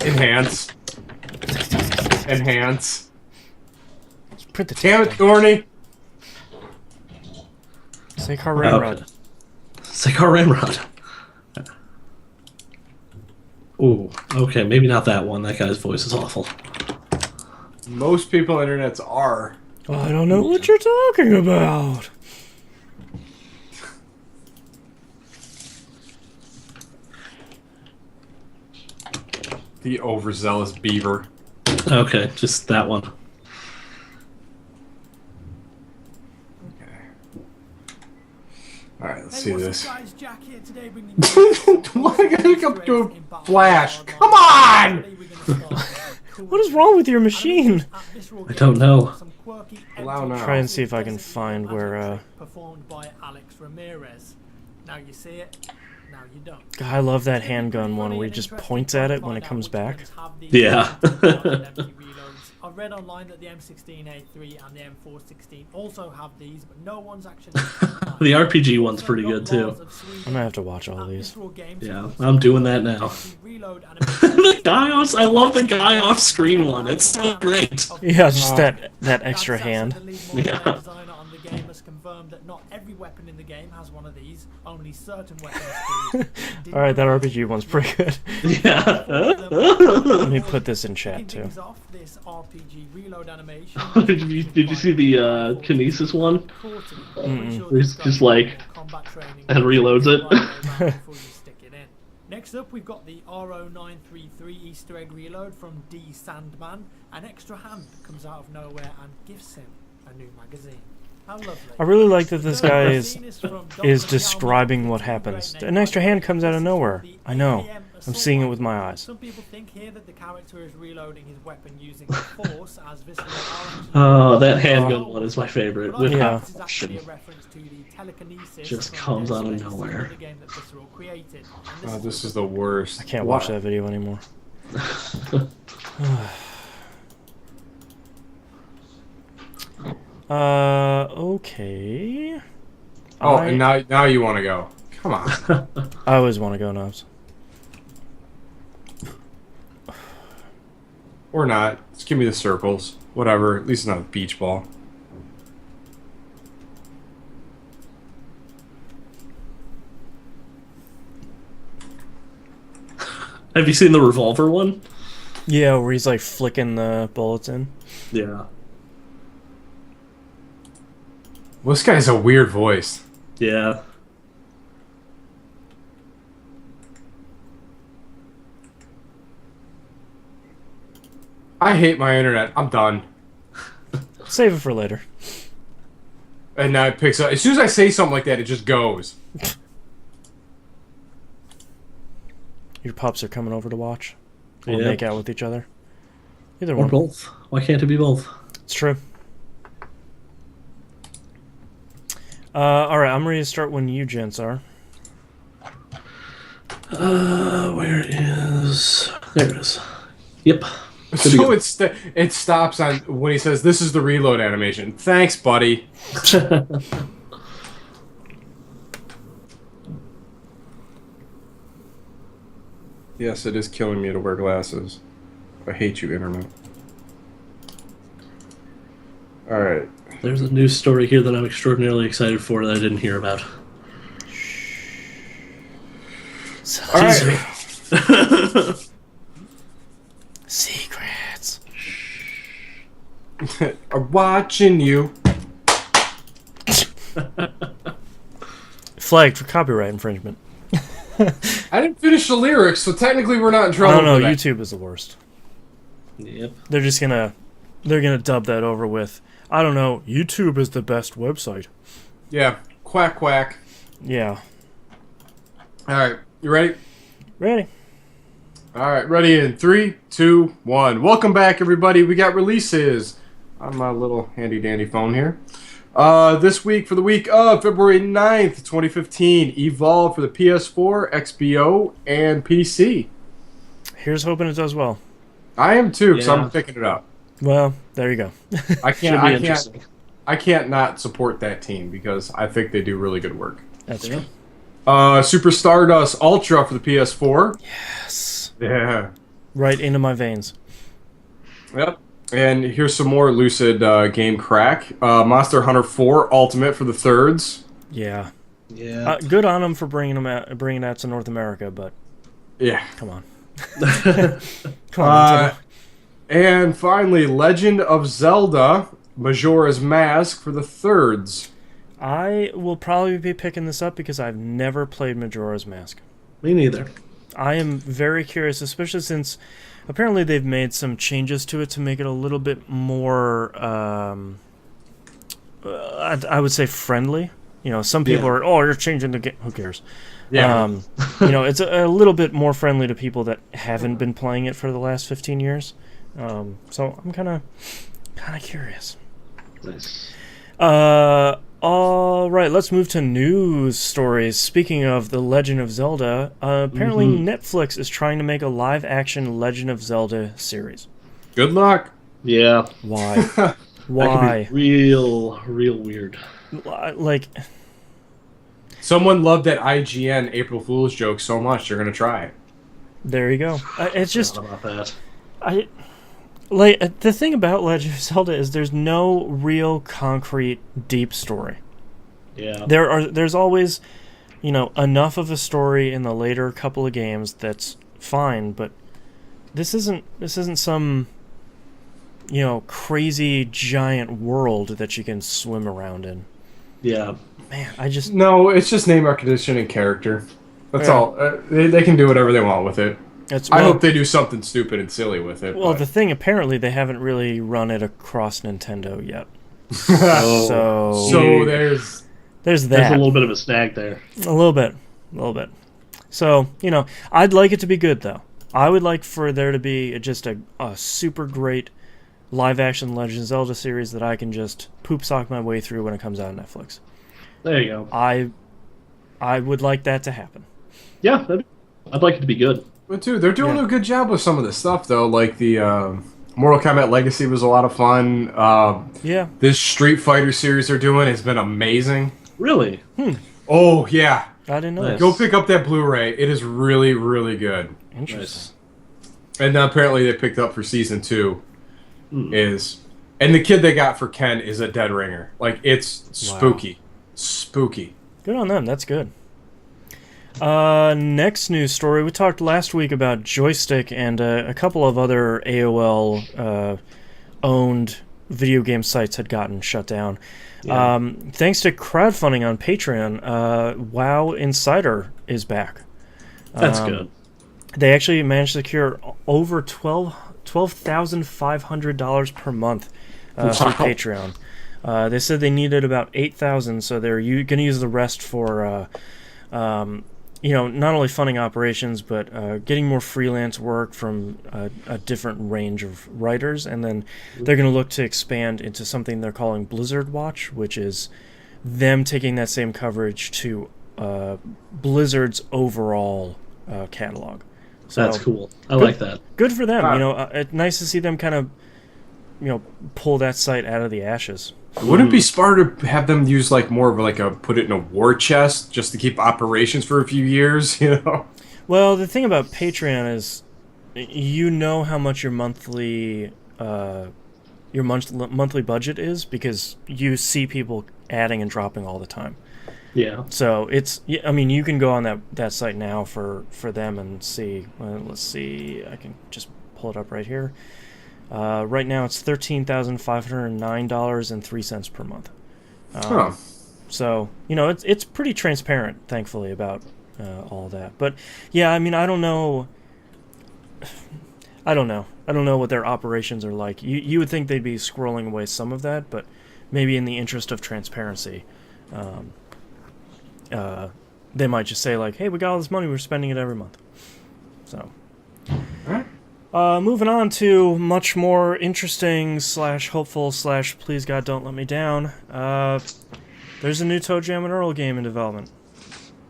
Enhance. Enhance. Print the Damn it, Thorny. Say car ramrod. Say car ramrod. Ooh, okay, maybe not that one. That guy's voice is awful. Most people on internets are. Oh, I don't know what you're talking about. The overzealous beaver. Okay, just that one. Okay. Alright, let's see this. Guys, Jack here today bringing Why gotta come to a flash? Come on! What is wrong with your machine? I don't know. Allow now. Try and see if I can find where, performed by Alex Ramirez. Now you see it, now you don't. God, I love that handgun one where he just points at it when it comes back. Yeah. I read online that the M16A3 and the M416 also have these, but no one's actually. The RPG one's pretty good too. I'm gonna have to watch all these. Yeah, I'm doing that now. The guy off, I love the guy off screen one. It's so great. Yeah, just that extra hand. Yeah. Game has confirmed that not every weapon in the game has one of these. Only certain weapons do. Alright, that RPG one's pretty good. Yeah. Let me put this in chat too. Off this RPG reload animation. Did you see the Kinesis one? It's just like, and reloads it. Next up, we've got the RO933 Easter egg reload from D Sandman. An extra hand comes out of nowhere and gives him a new magazine. How lovely. I really like that this guy is describing what happens. An extra hand comes out of nowhere. I know. I'm seeing it with my eyes. Some people think here that the character is reloading his weapon using the force as visceral orange. Oh, that handgun one is my favorite. With Yeah. This is actually a reference to the telekinesis just from comes out of Dead Space, nowhere. the game that Visceral created. And Oh, this is the worst. I can't watch that video anymore. Okay. Oh, and now you want to go. Come on. I always want to go, Nubs. Or not. Just give me the circles. Whatever. At least it's not a beach ball. Have you seen the revolver one? Yeah, where he's like flicking the bullets in. Yeah. Well, this guy has a weird voice. Yeah. I hate my internet. I'm done. Save it for later. And now it picks up. As soon as I say something like that, it just goes. Your pups are coming over to watch. We'll Yeah. make out with each other. Either Or one. both. Why can't it be both? It's true. Alright, I'm ready to start when you gents are. Where is... There it is. Yep. So it stops on when he says, "This is the reload animation." Thanks, buddy. Yes, it is killing me to wear glasses. I hate you, internet. Alright. There's a news story here that I'm extraordinarily excited for that I didn't hear about. Alright. Secrets. I'm watching you. Flagged for copyright infringement. I didn't finish the lyrics, so technically we're not in I trouble. don't know, for that. YouTube is the worst. Yep. They're gonna dub that over with, I don't know, YouTube is the best website. Yeah. Quack, quack. Yeah. Alright, you ready? Ready? Alright, ready in 3, 2, 1. Welcome back, everybody. We got releases on my little handy dandy phone here. This week, for the week of February 9th, 2015, Evolve for the PS4, XBO, and PC. Here's hoping it does well. I am too, because Yeah. I'm picking it up. Well, there you go. I Should can't. be I can't. interesting. I can't not support that team because I think they do really good work. That's Yeah. true. Super Stardust Ultra for the PS4. Yes. Yeah. Right into my veins. Yep. And here's some more Lucid game crack. Monster Hunter 4 Ultimate for the thirds. Yeah. Yeah. Good on them for bringing that to North America, but Yeah. come on. Come on. Nintendo. And finally, Legend of Zelda Majora's Mask for the thirds. I will probably be picking this up because I've never played Majora's Mask. Me neither. I am very curious, especially since apparently they've made some changes to it to make it a little bit more, I would say, friendly. You know, some people Yeah. are, oh, you're changing the game. Who cares? Yeah. It's a little bit more friendly to people that haven't been playing it for the last 15 years. So I'm kind of curious. Nice. All right, let's move to news stories. Speaking of The Legend of Zelda, apparently Netflix is trying to make a live-action Legend of Zelda series. Good luck. Yeah. Why? That Why? could be real weird. Like, Someone loved that IGN April Fool's joke so much, they're going to try it. there you go. It's just, Not about that. the thing about Legend of Zelda is there's no real concrete deep story. Yeah. There's always, enough of a story in the later couple of games that's fine, but this isn't some crazy giant world that you can swim around in. Yeah. Man, I just No, it's just name recognition and character. That's Yeah. all. They can do whatever they want with it. it's I hope they do something stupid and silly with it. well, but- the thing apparently they haven't really run it across Nintendo yet. Oh. So there's there's There's that. a little bit of a snag there. A little bit. So, I'd like it to be good, though. I would like for there to be just a super great live-action Legend of Zelda series that I can just poop-sock my way through when it comes out on Netflix. There you go. I would like that to happen. Yeah. I'd like it to be good. But dude, they're doing Yeah. a good job with some of this stuff though. Like the Mortal Kombat Legacy was a lot of fun. Yeah. This Street Fighter series they're doing has been amazing. Really? Oh yeah, I didn't know Nice. that. go pick up that Blu-ray. It is really really good. Interesting. And apparently they picked up for season 2 Hmm. and the kid they got for Ken is a dead ringer. Like it's spooky, spooky. Good on them. That's good. Next news story. We talked last week about Joystick and a couple of other AOL owned video game sites had gotten shut down. Yeah. Thanks to crowdfunding on Patreon, WoW Insider is back. That's good. They actually managed to secure over $12,500 per month through Wow. Patreon. They said they needed about 8,000, so they're going to use the rest for, not only funding operations, but getting more freelance work from a different range of writers, and then they're going to look to expand into something they're calling Blizzard Watch, which is them taking that same coverage to Blizzard's overall catalog. So That's cool. I like that. good for them. Wow. It's nice to see them kind of, pull that site out of the ashes. Wouldn't it be smarter to have them use like more of like a put it in a war chest just to keep operations for a few years? Well, the thing about Patreon is, how much your monthly monthly budget is because you see people adding and dropping all the time. Yeah. So you can go on that site now for them and see. Let's see, I can just pull it up right here. Right now it's $13,509.03 per month. Huh. So it's pretty transparent, thankfully, about all that. But yeah, I don't know. I don't know what their operations are like. You would think they'd be squirreling away some of that, but maybe in the interest of transparency, they might just say like, "Hey, we got all this money. We're spending it every month." So, Alright. Moving on to much more interesting / hopeful / please God don't let me down. There's a new Toe Jam and Earl game in development.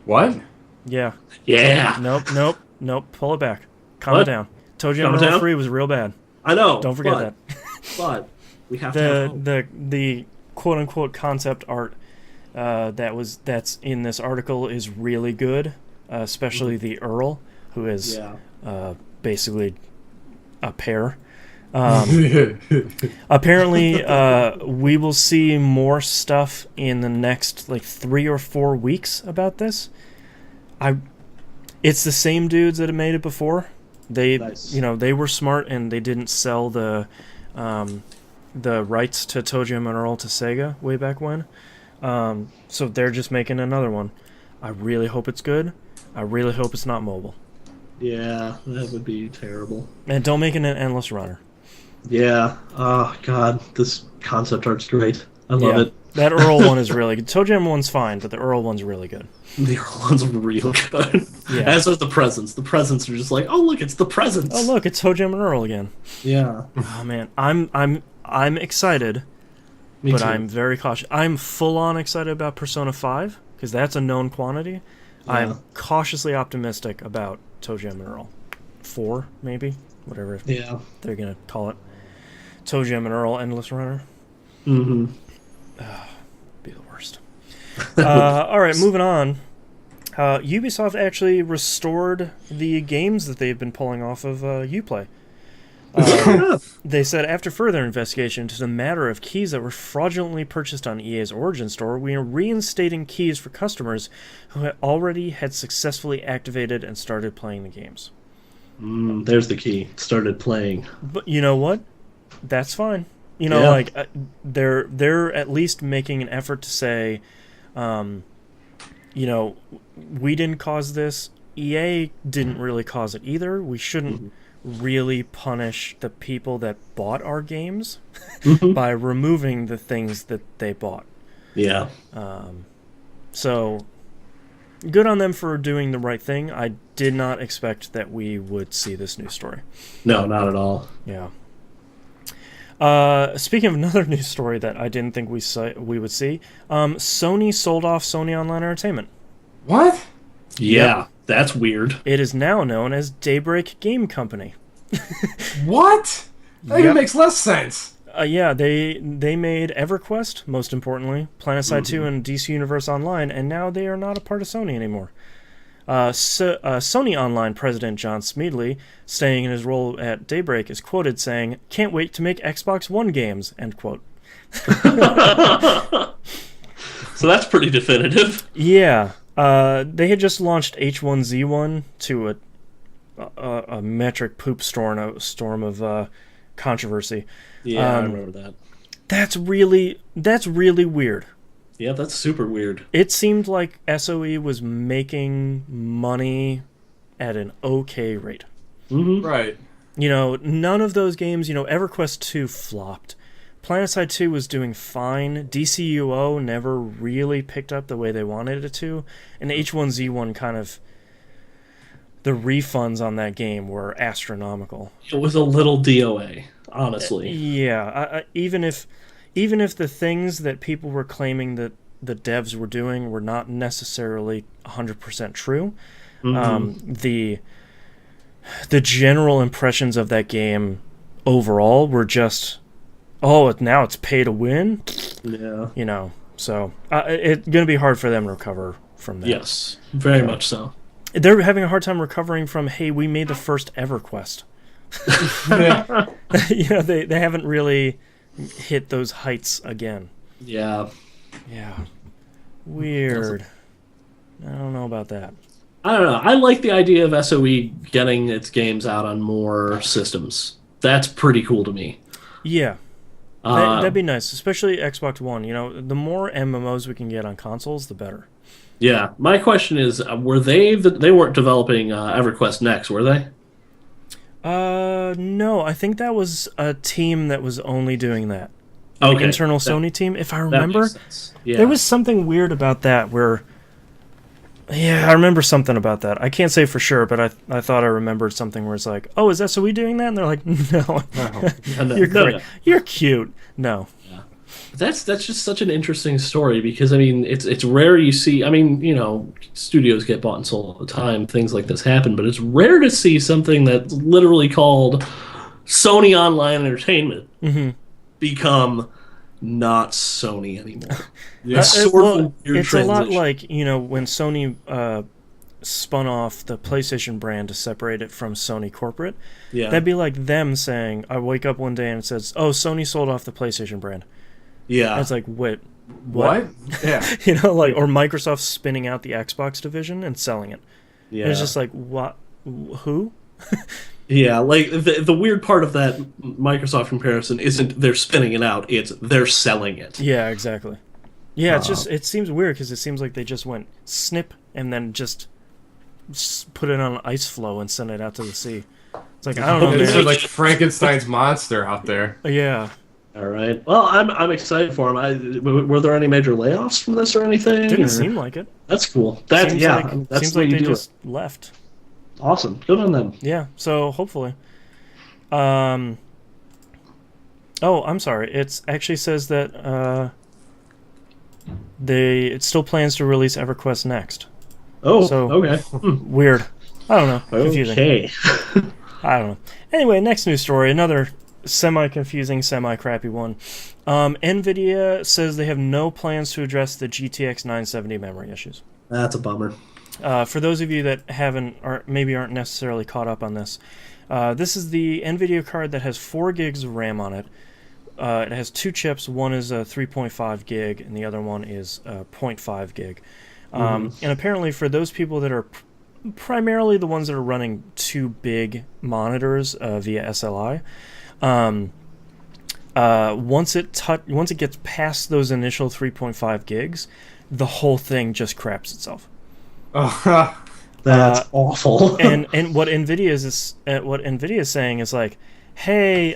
What? Yeah. Yeah. Nope. Pull it back. Calm it down. Toe Jam and Earl 3 was real bad. I know. Don't forget that. But we have to have hope. The quote unquote concept art that's in this article is really good, especially the Earl, who is basically a pear. Apparently, we will see more stuff in the next 3 or 4 weeks about this. It's the same dudes that have made it before. They, they were smart and they didn't sell the rights to Toe Jam and Earl to Sega way back when. So they're just making another one. I really hope it's good. I really hope it's not mobile. Yeah, that would be terrible. And don't make it an endless runner. Yeah. Oh, God. This concept art's great. I love it. That Earl one is really good. Toe Jam one's fine, but the Earl one's really good. The Earl one's real good. Yeah. As are the presents. The presents are just like, oh, look, it's the presents. Oh, look, it's Toe Jam and Earl again. Yeah. Oh, man. I'm excited, Me too. I'm very cautious. I'm full-on excited about Persona 5, because that's a known quantity. Yeah. I'm cautiously optimistic about Toe Jam and Earl 4, maybe? Whatever they're going to call it. Toe Jam and Earl Endless Runner. Mm-hmm. Be the worst. All right, moving on. Ubisoft actually restored the games that they've been pulling off of Uplay. They said, after further investigation into the matter of keys that were fraudulently purchased on EA's Origin Store, we are reinstating keys for customers who already had successfully activated and started playing the games. There's the key. Started playing. But you know what? That's fine. You know, they're at least making an effort to say, we didn't cause this. EA didn't really cause it either. We shouldn't really punish the people that bought our games by removing the things that they bought. Yeah. So, good on them for doing the right thing. I did not expect that we would see this news story. No, not at all. Yeah. Speaking of another news story that I didn't think we would see, Sony sold off Sony Online Entertainment. What? Yeah, that's weird. It is now known as Daybreak Game Company. What? That even makes less sense. Yeah, they made EverQuest, most importantly, PlanetSide 2 and DC Universe Online, and now they are not a part of Sony anymore. Sony Online president John Smeedley, staying in his role at Daybreak, is quoted saying, "Can't wait to make Xbox One games," end quote. So that's pretty definitive. Yeah. They had just launched H1Z1 to a metric poop storm of controversy. Yeah, I remember that. That's really weird. Yeah, that's super weird. It seemed like SOE was making money at an okay rate. Mm-hmm. Right. None of those games, EverQuest 2 flopped. PlanetSide 2 was doing fine. DCUO never really picked up the way they wanted it to. And H1Z1 kind of... The refunds on that game were astronomical. It was a little DOA, honestly. Yeah. Even if the things that people were claiming that the devs were doing were not necessarily 100% true, the general impressions of that game overall were just, now it's pay to win? Yeah. So it's going to be hard for them to recover from that. Yes, very much so. They're having a hard time recovering from, hey, we made the first EverQuest. They haven't really hit those heights again. Yeah. Yeah. Weird. I don't know about that. I don't know. I like the idea of SOE getting its games out on more systems. That's pretty cool to me. Yeah. That'd be nice, especially Xbox One. The more MMOs we can get on consoles, the better. Yeah. My question is, were they weren't developing EverQuest Next, were they? No, I think that was a team that was only doing that. Okay. An internal Sony team, if I remember. That makes sense. Yeah. There was something weird about that where Yeah, I remember something about that. I can't say for sure, but I thought I remembered something where it's like, oh, is SOE doing that? And they're like, no, you're great. No. You're cute. No. That's just such an interesting story because I mean it's rare you see. I mean, you know, studios get bought and sold all the time. Things like this happen, but it's rare to see something that's literally called Sony Online Entertainment become not Sony anymore. It's a lot like, you know, when Sony spun off the PlayStation brand to separate it from Sony corporate. Yeah, That'd be like them saying, I wake up one day and it says, oh, Sony sold off the PlayStation brand. yeah. And it's like, wait, what? Yeah. You know, like, or Microsoft spinning out the Xbox division and selling it. Yeah. And it's just like, what? Who? Yeah, like the weird part of that Microsoft comparison isn't they're spinning it out; it's they're selling it. Yeah, exactly. Yeah, it's just, it seems weird because it seems like they just went snip and then just put it on ice flow and sent it out to the sea. It's like, I don't know, It's man. like Frankenstein's monster out there. Yeah. All right. Well, I'm excited for them. Were there any major layoffs from this or anything? Didn't or? seem like it. That's cool. That's Seems yeah. like, That's seems the way like you they do just it. left. Awesome. Good on them. Yeah, so hopefully. Oh, I'm sorry. It actually says that it still plans to release EverQuest next. Oh, So- okay. Weird. I don't know. Confusing. Okay. I don't know. Anyway, next news story. Another semi-confusing, semi-crappy one. NVIDIA says they have no plans to address the GTX 970 memory issues. That's a bummer. For those of you that haven't, or maybe aren't necessarily caught up on this, this is the NVIDIA card that has 4 gigs of RAM on it. It has 2 chips. One is a 3.5 gig, and the other one is 0.5 gig. And apparently, for those people that are primarily the ones that are running 2 big monitors via SLI, once it gets past those initial 3.5 gigs, the whole thing just craps itself. That's awful. and what NVIDIA is saying is like, hey,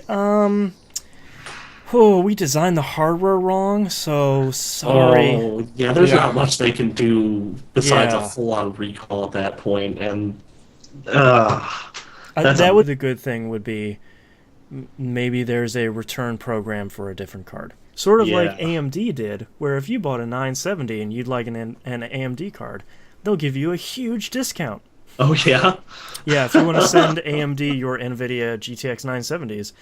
we designed the hardware wrong, so sorry. Oh, yeah, there's Yeah. not much they can do besides Yeah. a full-on recall at that point, and That would the good thing would be maybe there's a return program for a different card. Sort of like Yeah. AMD did, where if you bought a 970 and you'd like an AMD card, they'll give you a huge discount. oh yeah, Yeah, if you want to send AMD your NVIDIA GTX 970s,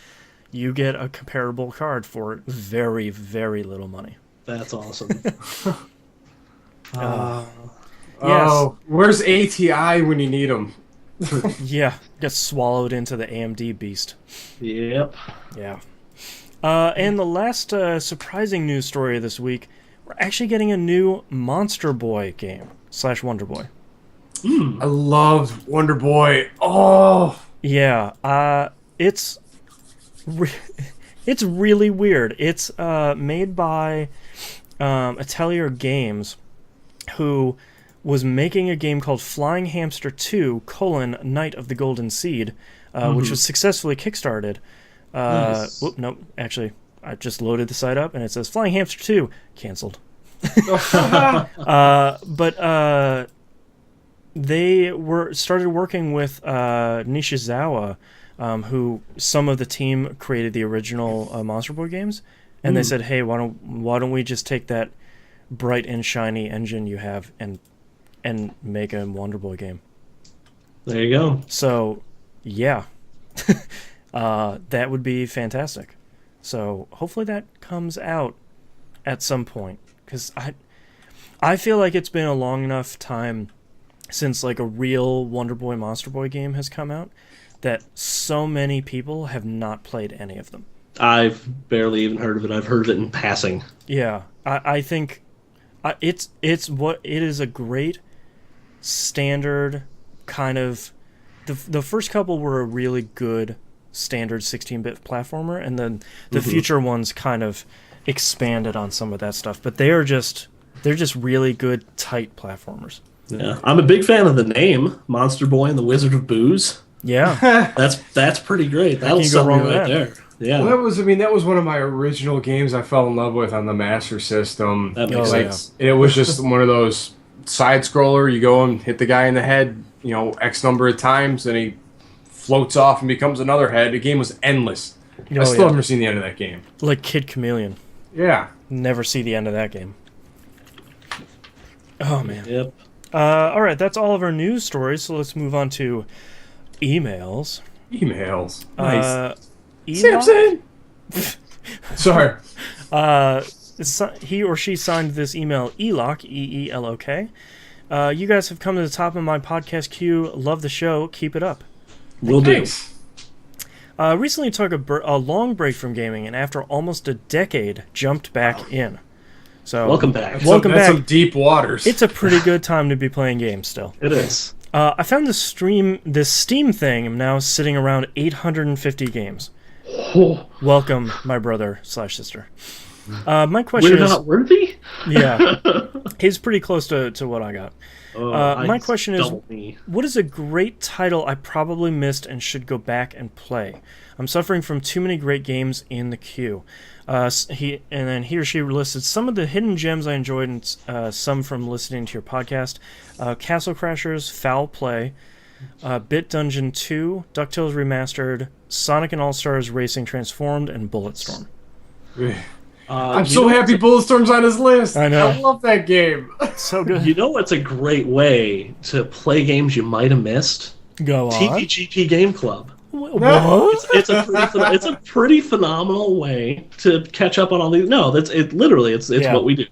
you get a comparable card for very, very little money. that's awesome. Yes. Oh, where's ATI when you need them? Yeah, gets swallowed into the AMD beast. Yep. Yeah. And the last surprising news story of this week, we're actually getting a new Monster Boy game / Wonder Boy. I loved Wonder Boy. Oh, Yeah, it's really weird. It's made by Atelier Games, who was making a game called Flying Hamster 2: Night of the Golden Seed, which was successfully kickstarted. Nice. Nope, actually, I just loaded the site up and it says Flying Hamster 2 canceled. But they started working with Nishizawa, who some of the team created the original Monster Boy games, and they said, "Hey, why don't we just take that bright and shiny engine you have and make a Wonder Boy game?" There you go. So, yeah, that would be fantastic. So hopefully that comes out at some point, because I feel like it's been a long enough time since like a real Wonder Boy Monster Boy game has come out that so many people have not played any of them. I've barely even heard of it. I've heard of it in passing. Yeah, I think it is a great standard kind of. The first couple were a really good standard 16-bit platformer, and then the future ones kind of expanded on some of that stuff. But they're just really good tight platformers. Yeah, I'm a big fan of the name Monster Boy and the Wizard of Booze. Yeah, That's pretty great. That'll can you go sell me wrong with right that? there. Yeah, well, that was one of my original games I fell in love with on the Master System. that makes Oh, Like, sense. it was just one of those side scroller. You go and hit the guy in the head, X number of times, and he floats off and becomes another head. The game was endless. I still haven't seen the end of that game. Like Kid Chameleon. Yeah. Never see the end of that game. Oh, man. Yep. All right, that's all of our news stories, so let's move on to emails. Emails. Nice. Eli? Samson! Sorry. He or she signed this email Elok, E-E-L-O-K. You guys have come to the top of my podcast queue. Love the show. Keep it up. Will do. Recently took a long break from gaming, and after almost a decade, jumped back in. So welcome back. Welcome back. That's some deep waters. It's a pretty good time to be playing games still. It is. I found this Steam thing. I'm now sitting around 850 games. Welcome, my brother/sister. My question is... We're not worthy? Yeah. He's pretty close to what I got. My question is, what is a great title I probably missed and should go back and play? I'm suffering from too many great games in the queue. He or she listed some of the hidden gems I enjoyed and some from listening to your podcast. Castle Crashers, Foul Play, Bit Dungeon 2, DuckTales Remastered, Sonic and All-Stars Racing Transformed, and Bulletstorm. I'm so happy Bulletstorm's on his list. I know. I love that game. So good. You know what's a great way to play games you might have missed? Go on. TVGP Game Club. What? It's a pretty phenomenal way to catch up on all these. No, it's what we do.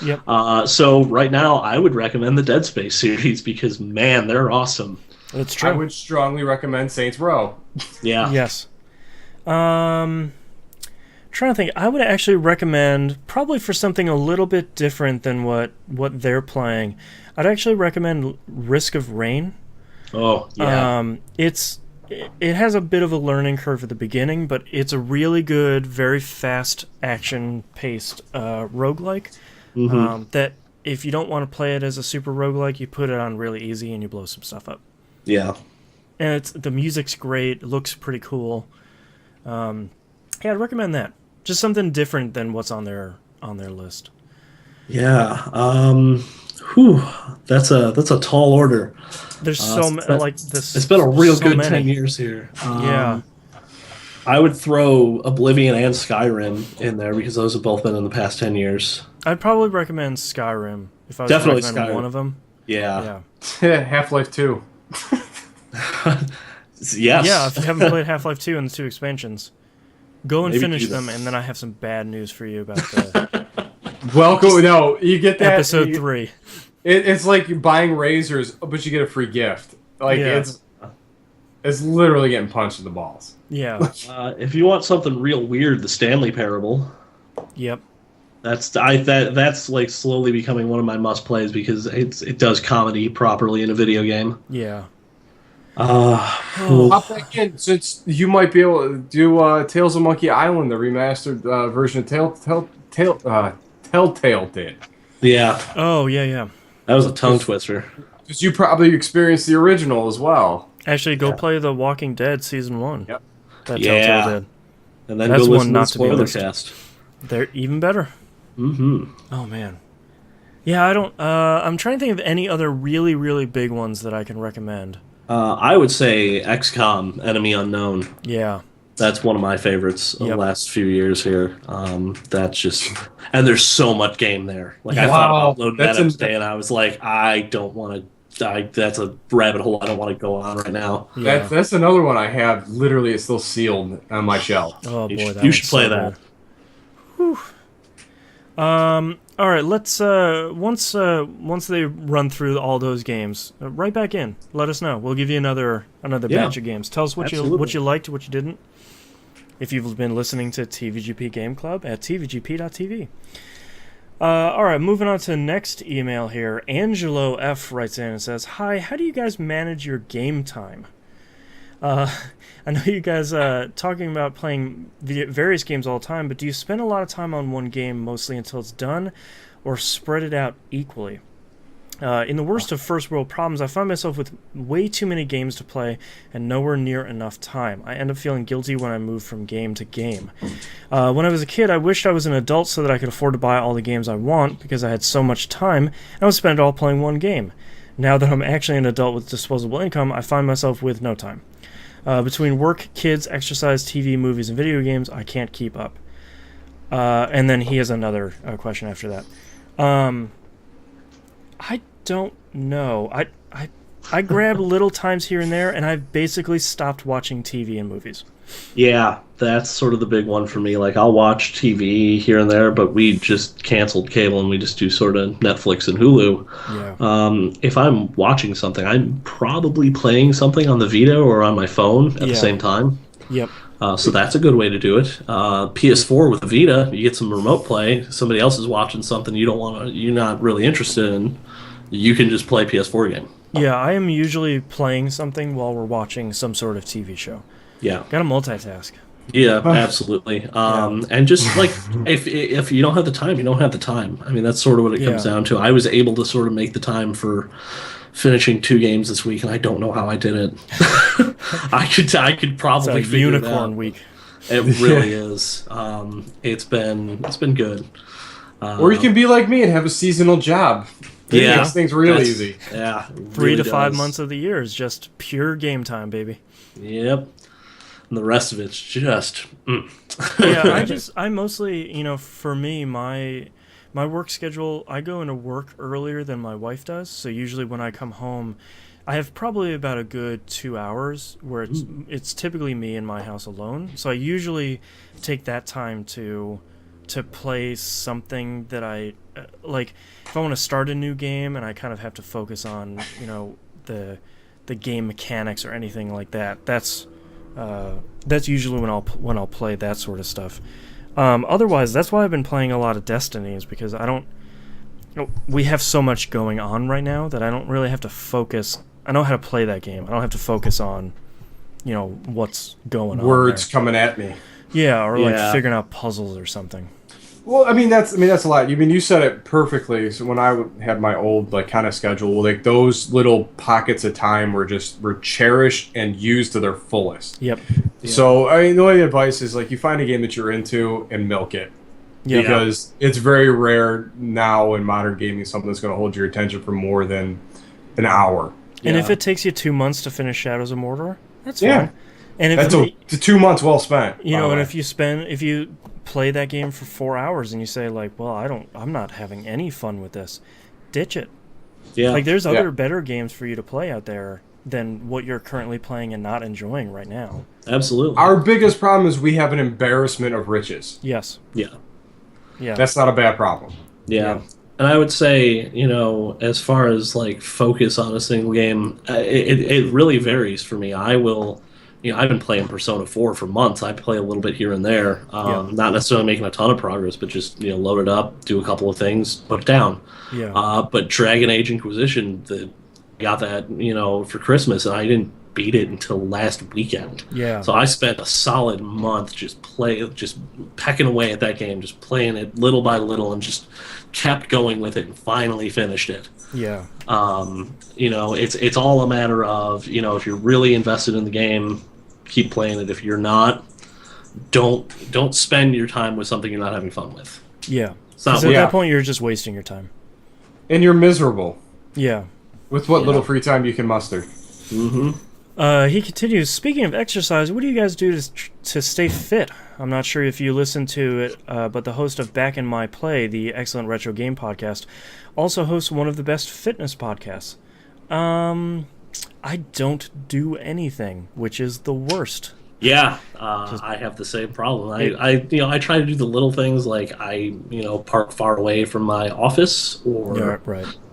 Yep. So right now, I would recommend the Dead Space series because man, they're awesome. That's true. I would strongly recommend Saints Row. Yeah. Yes. Trying to think. I would actually recommend, probably for something a little bit different than what they're playing, I'd actually recommend Risk of Rain. Oh, yeah. It has a bit of a learning curve at the beginning, but it's a really good, very fast, action-paced roguelike. Mm-hmm. That if you don't want to play it as a super roguelike, you put it on really easy and you blow some stuff up. Yeah. And the music's great. It looks pretty cool. Yeah, I'd recommend that. Just something different than what's on their list. Yeah. That's a tall order. There's so many like this. It's been a real so good many. 10 years here. Yeah. I would throw Oblivion and Skyrim in there because those have both been in the past 10 years. I'd probably recommend Skyrim if I was Definitely to recommend Skyrim. one of them. Yeah. Half-Life 2. Yes. Yeah, if you haven't played Half-Life 2 and the 2 expansions, go and Maybe finish do that. them, and then I have some bad news for you about the Welcome. No, you get that. episode 3. It's like you're buying razors, but you get a free gift. Like Yeah. it's literally getting punched in the balls. Yeah. If you want something real weird, the Stanley Parable. Yep. That's like slowly becoming one of my must plays because it does comedy properly in a video game. Yeah. Hop back in, since you might be able to do Tales of Monkey Island, the remastered version of Telltale did. Yeah, Oh, yeah. that was a tongue twister. Because you probably experienced the original as well. Actually, go play The Walking Dead Season 1. Yep. That Yeah. Telltale did. And then That's go one listen not to to be the spoiler missed. cast. They're even better. Mm-hmm. Oh, man. Yeah, I don't... I'm trying to think of any other really, really big ones that I can recommend. I would say XCOM, Enemy Unknown. Yeah. That's one of my favorites of the Yep. last few years here. That's just... And there's so much game there. Like, I Yeah. thought Wow, about loading that's that up today, and I was like, I don't want to... That's a rabbit hole I don't want to go on right now. Yeah. That's another one I have. Literally, it's still sealed on my shelf. Oh, boy, You should- that you one's should play so that. good. Whew. All right, let's once they run through all those games, right back in. Let us know. We'll give you another Yeah. batch of games. Tell us what Absolutely. you liked, what you didn't. If you've been listening to TVGP Game Club at tvgp.tv. All right, moving on to the next email here. Angelo F writes in and says, "Hi, how do you guys manage your game time? I know you guys talking about playing various games all the time, but do you spend a lot of time on one game mostly until it's done, or spread it out equally? In the worst of first world problems, I find myself with way too many games to play and nowhere near enough time. I end up feeling guilty when I move from game to game. When I was a kid, I wished I was an adult so that I could afford to buy all the games I want because I had so much time and I would spend it all playing one game. Now that I'm actually an adult with disposable income, I find myself with no time. Between work, kids, exercise, TV, movies, and video games, I can't keep up. And then he has another question after that. I don't know. I grab little times here and there, and I've basically stopped watching TV and movies. Yeah, that's sort of the big one for me. Like, I'll watch TV here and there, but we just canceled cable and we just do sort of Netflix and Hulu. Yeah. If I'm watching something, I'm probably playing something on the Vita or on my phone at the same time. Yep. So that's a good way to do it. PS4 with the Vita, you get some remote play. Somebody else is watching something you're not really interested in. You can just play PS4 game. Yeah, I am usually playing something while we're watching some sort of TV show. Yeah. Gotta multitask. Yeah, absolutely. And just like if you don't have the time, you don't have the time. I mean, that's sort of what it comes down to. I was able to sort of make the time for finishing 2 games this week, and I don't know how I did it. I could probably it's a figure unicorn it out. week. It really is. It's been good. Or you can be like me and have a seasonal job. It makes things real easy. Yeah, 3 to 5 months of the year is just pure game time, baby. Yep. And the rest of it's just. Yeah, I mostly, for me, my work schedule, I go into work earlier than my wife does. So usually when I come home, I have probably about a good 2 hours where it's typically me in my house alone. So I usually take that time to play something that I like. If I want to start a new game and I kind of have to focus on, the game mechanics or anything like that, that's usually when I'll play that sort of stuff. Otherwise, that's why I've been playing a lot of Destiny, is because we have so much going on right now that I don't really have to focus. I know how to play that game. I don't have to focus on, what's going on. Words coming at me. Yeah, or like figuring out puzzles or something. Well, that's a lot. You said it perfectly. So when I had my old kind of schedule, like those little pockets of time were cherished and used to their fullest. Yep. So the only advice is you find a game that you're into and milk it. Yep. Because it's very rare now in modern gaming something that's going to hold your attention for more than an hour. And if it takes you 2 months to finish Shadows of Mordor, that's fine. And that's 2 months well spent. And if you play that game for 4 hours and you say I'm not having any fun with this, ditch it. Yeah. There's other better games for you to play out there than what you're currently playing and not enjoying right now. Absolutely. Our biggest problem is we have an embarrassment of riches. Yes. Yeah. Yeah. That's not a bad problem. Yeah. And I would say, as far as focus on a single game, it really varies for me. I will, I've been playing Persona 4 for months. I play a little bit here and there, not necessarily making a ton of progress, but just load it up, do a couple of things, put it down. Yeah. But Dragon Age Inquisition, got that for Christmas, and I didn't beat it until last weekend. Yeah. So I spent a solid month just pecking away at that game, just playing it little by little, and just kept going with it and finally finished it. Yeah. It's all a matter of, if you're really invested in the game, keep playing it. If you're not, don't spend your time with something you're not having fun with. Yeah. Because at that point, you're just wasting your time. And you're miserable. Yeah. With what little free time you can muster. Mm-hmm. He continues, speaking of exercise, what do you guys do to stay fit? I'm not sure if you listen to it, but the host of Back in My Play, the excellent retro game podcast, also hosts one of the best fitness podcasts. I don't do anything, which is the worst. Yeah, I have the same problem. I try to do the little things, I park far away from my office, or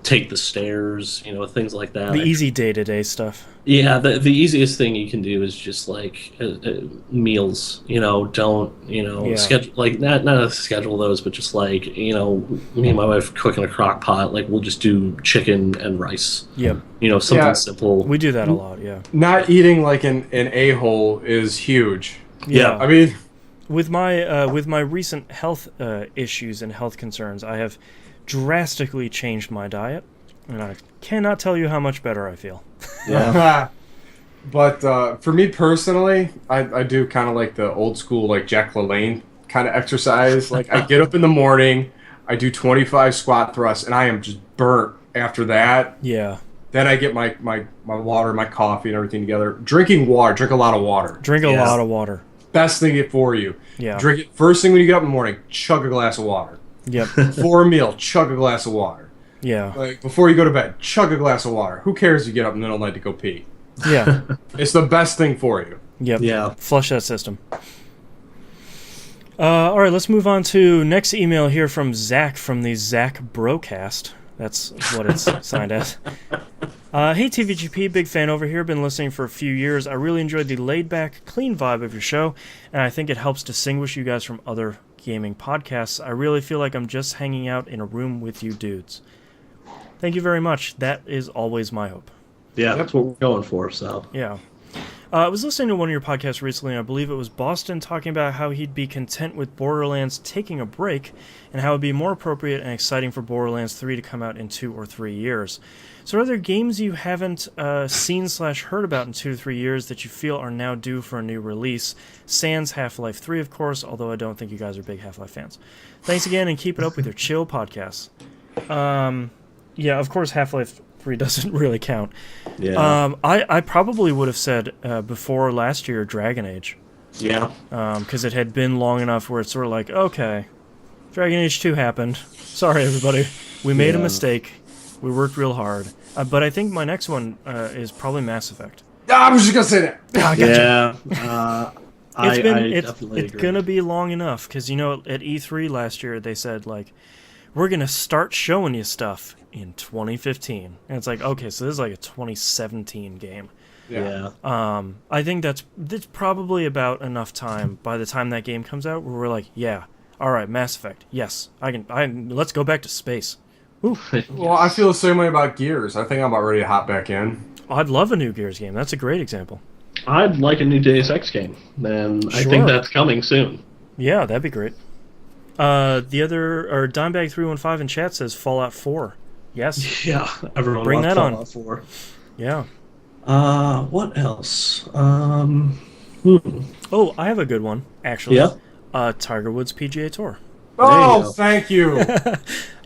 take the stairs, things like that. The easy day-to-day stuff. Yeah, the easiest thing you can do is just meals. Don't schedule not schedule those, but just me and my wife cook in a crock pot. We'll just do chicken and rice. Yep. Something simple. We do that a lot. Yeah. Not eating an a-hole is huge. Yeah. I mean, with my recent health issues and health concerns, I have drastically changed my diet. And I cannot tell you how much better I feel. Yeah. But for me personally, I do kind of like the old school, like Jack LaLanne kind of exercise. Like I get up in the morning, I do 25 squat thrusts, and I am just burnt after that. Yeah. Then I get my water, my coffee, and everything together. Drinking water, drink a lot of water. Drink a lot of water. Best thing for you. Yeah. Drink it first thing when you get up in the morning. Chug a glass of water. Yep. Before a meal, chug a glass of water. Yeah. Like before you go to bed, chug a glass of water. Who cares if you get up in the middle of the night to go pee? Yeah. It's the best thing for you. Yep. Yeah. Flush that system. All right, let's move on to next email here from Zach from the Zach Brocast. That's what it's signed as. Hey TVGP, big fan over here. Been listening for a few years. I really enjoyed the laid-back, clean vibe of your show, and I think it helps distinguish you guys from other gaming podcasts. I really feel like I'm just hanging out in a room with you dudes. Thank you very much. That is always my hope. Yeah, that's what we're going for, so. Yeah. I was listening to one of your podcasts recently, and I believe it was Boston talking about how he'd be content with Borderlands taking a break, and how it would be more appropriate and exciting for Borderlands 3 to come out in 2 or 3 years. So are there games you haven't seen/heard about in 2 to 3 years that you feel are now due for a new release? Sans Half-Life 3, of course, although I don't think you guys are big Half-Life fans. Thanks again, and keep it up with your chill podcasts. Yeah, of course Half-Life 3 doesn't really count. Yeah. I probably would have said before last year Dragon Age. Yeah. Because it had been long enough where it's sort of like, okay, Dragon Age 2 happened. Sorry, everybody. We made a mistake. We worked real hard. But I think my next one is probably Mass Effect. I was just going to say that. Yeah. It's going to be long enough. Because, you know, at E3 last year, they said, like, we're going to start showing you stuff in 2015. And it's like, okay, so this is like a 2017 game. Yeah. I think that's probably about enough time by the time that game comes out where we're like, yeah, all right, Mass Effect, yes, let's go back to space. Ooh. Well, I feel the same way about Gears. I think I'm about ready to hop back in. I'd love a new Gears game. That's a great example. I'd like a new Deus Ex game, and I think that's coming soon. Yeah, that'd be great. Dimebag 315 in chat says Fallout 4. Yes. Yeah, everyone bring wants that Fallout on. 4. Yeah. What else? Oh, I have a good one, actually. Yeah. Tiger Woods PGA Tour. Oh, thank you.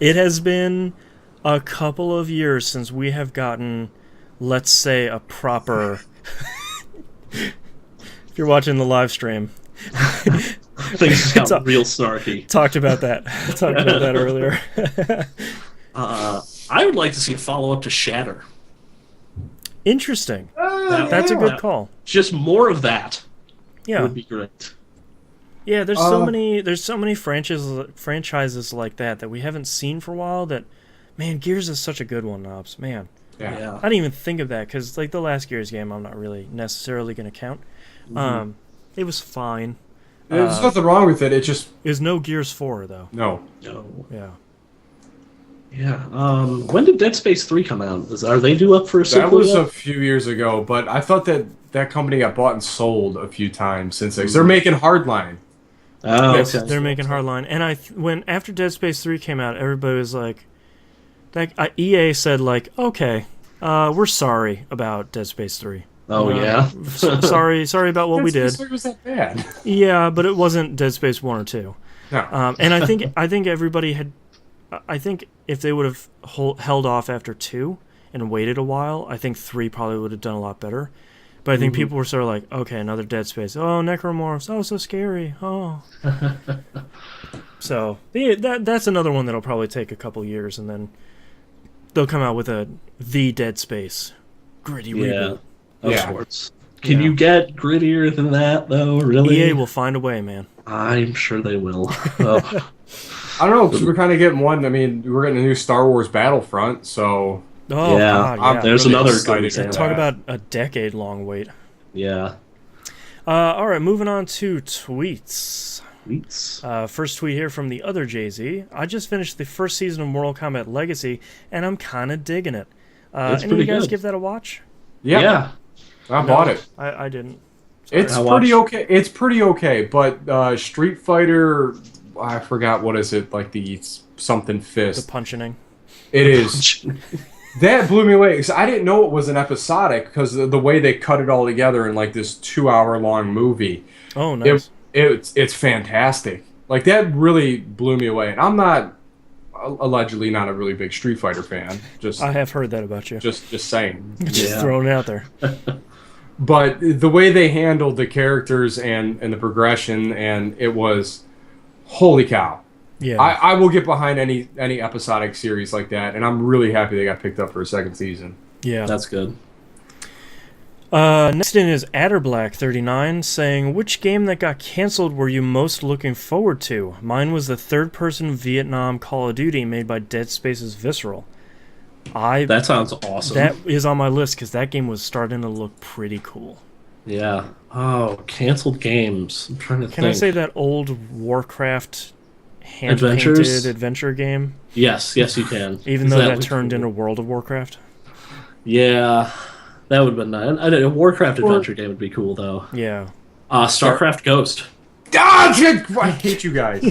It has been a couple of years since we have gotten, let's say, a proper... If you're watching the live stream... Things got real snarky. Talked about that earlier. I would like to see a follow-up to Shatter. Interesting. That's a good call. Just more of that. Yeah, would be great. Yeah, there's so many franchises like that we haven't seen for a while. That, man, Gears is such a good one, Knobs. Man, Yeah. I didn't even think of that because like the last Gears game, I'm not really necessarily going to count. Mm-hmm. It was fine. There's nothing wrong with it. It just There's no Gears 4 though. no. Yeah. Yeah. When did Dead Space 3 come out? Are they due up for a sequel? That was yet? a few years ago, but I thought that company got bought and sold a few times since they're making Hardline. Oh, Yes, okay. they're making Hardline, and after Dead Space 3 came out, everybody was like, EA said like, okay, we're sorry about Dead Space 3. Oh, yeah? sorry about what we did. Dead Space was that bad? Yeah, but it wasn't Dead Space 1 or 2. No. And I think everybody had. I think if they would have held off after 2 and waited a while, I think 3 probably would have done a lot better. But I think people were sort of like, okay, another Dead Space. Oh, Necromorphs. Oh, so scary. Oh. So that's another one that'll probably take a couple years, and then they'll come out with the Dead Space gritty reboot. Of sorts. Can you get grittier than that, though? Really? EA will find a way, man. I'm sure they will. Oh. I don't know, because we're kind of getting one. I mean, we're getting a new Star Wars Battlefront, so... Oh, yeah. God, yeah. There's really another excited good for example. Talk about a decade-long wait. Yeah. All right, moving on to tweets. Tweets. First tweet here from the other Jay-Z. I just finished the first season of Mortal Kombat Legacy, and I'm kind of digging it. It's Any of you pretty guys good. give that a watch? Yeah. I bought it. I didn't. It's pretty okay. It's pretty okay, but Street Fighter, I forgot what is it, like the something The fist. punching. It is That blew me away because I didn't know it was an episodic because the way they cut it all together in like this 2 hour long movie. Oh, nice. It's fantastic. Like that really blew me away. And I'm not allegedly not a really big Street Fighter fan. Just I have heard that about you. just saying. Just throwing it out there. But the way they handled the characters and the progression, and it was holy cow. Yeah. I will get behind any episodic series like that, and I'm really happy they got picked up for a second season. Yeah. That's good. Next in is Adderblack39 saying, which game that got canceled were you most looking forward to? Mine was the third-person Vietnam Call of Duty made by Dead Space's Visceral. That sounds awesome. That is on my list because that game was starting to look pretty cool. Yeah. Oh, canceled games. I'm trying to think. Can I say that old Warcraft Adventures? hand-painted adventure game? Yes, you can. Even though that turned into World of Warcraft? Yeah, that would have been nice. A Warcraft adventure game would be cool, though. Yeah. StarCraft Ghost. Ah, I hate you guys.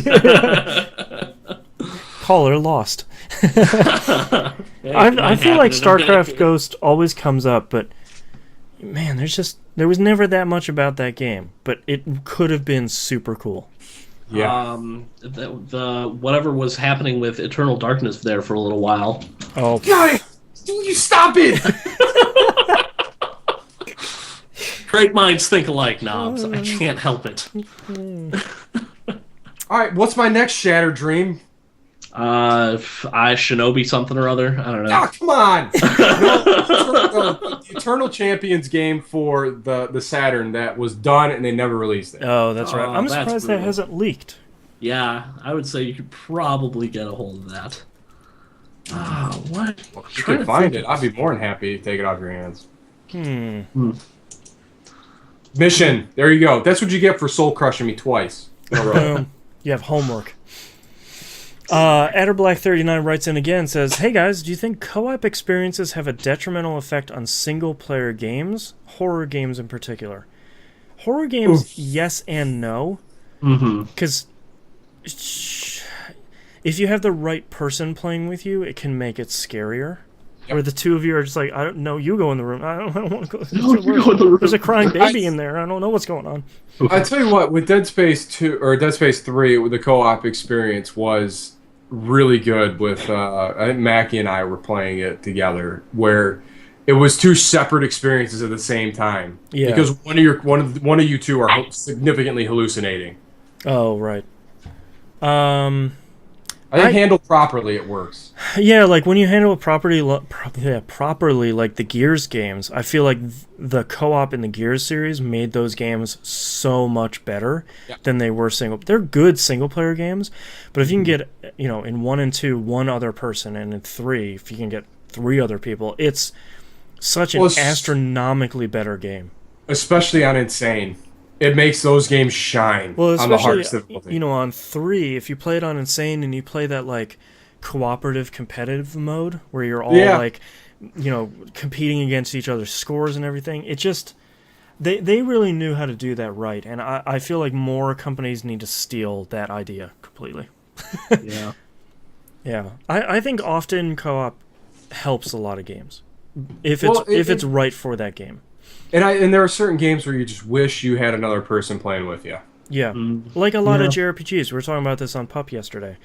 Caller lost. I feel like StarCraft Ghost always comes up, but man, there was never that much about that game, but it could have been super cool. Yeah. The whatever was happening with Eternal Darkness there for a little while. Oh, God, you stop it! Great minds think alike, Knobs. I can't help it. All right, what's my next shattered dream? Shinobi something or other. I don't know. Ah, come on! The Eternal Champions game for the Saturn that was done and they never released it. Oh, that's right. I'm that's surprised that brutal. hasn't leaked. Yeah, I would say you could probably get a hold of that. What? If you could find it, I'd be more than happy to take it off your hands. Mission. There you go. That's what you get for soul crushing me twice in a row. You have homework. Adderblack39 writes in again and says, hey guys, do you think co-op experiences have a detrimental effect on single-player games? Horror games in particular. Horror games, yes and no. Because if you have the right person playing with you, it can make it scarier. Where the two of you are just like, I don't know, you go in the room. I don't want to go. You go in the room. There's a crying baby in there. I don't know what's going on. I tell you what, with Dead Space 2 or Dead Space 3, the co-op experience was really good. With I think Mackie and I were playing it together, where it was two separate experiences at the same time. Yeah. Because one of you two are significantly hallucinating. Oh, right. I think handled properly, it works. Yeah, like when you handle it properly, like the Gears games, I feel like the co-op in the Gears series made those games so much better than they were single. They're good single-player games, but if you can get, in 1 and 2, one other person, and in 3, if you can get 3 other people, it's such an astronomically better game. Especially on Insane. It makes those games shine on the hardest difficulty. On 3, if you play it on Insane and you play that, like, cooperative competitive mode where you're all, like, competing against each other's scores and everything, it just... They really knew how to do that right, and I feel like more companies need to steal that idea completely. Yeah. Yeah. I think often co-op helps a lot of games. If it's right for that game. And there are certain games where you just wish you had another person playing with you. Yeah, like a lot of JRPGs. We were talking about this on Pup yesterday.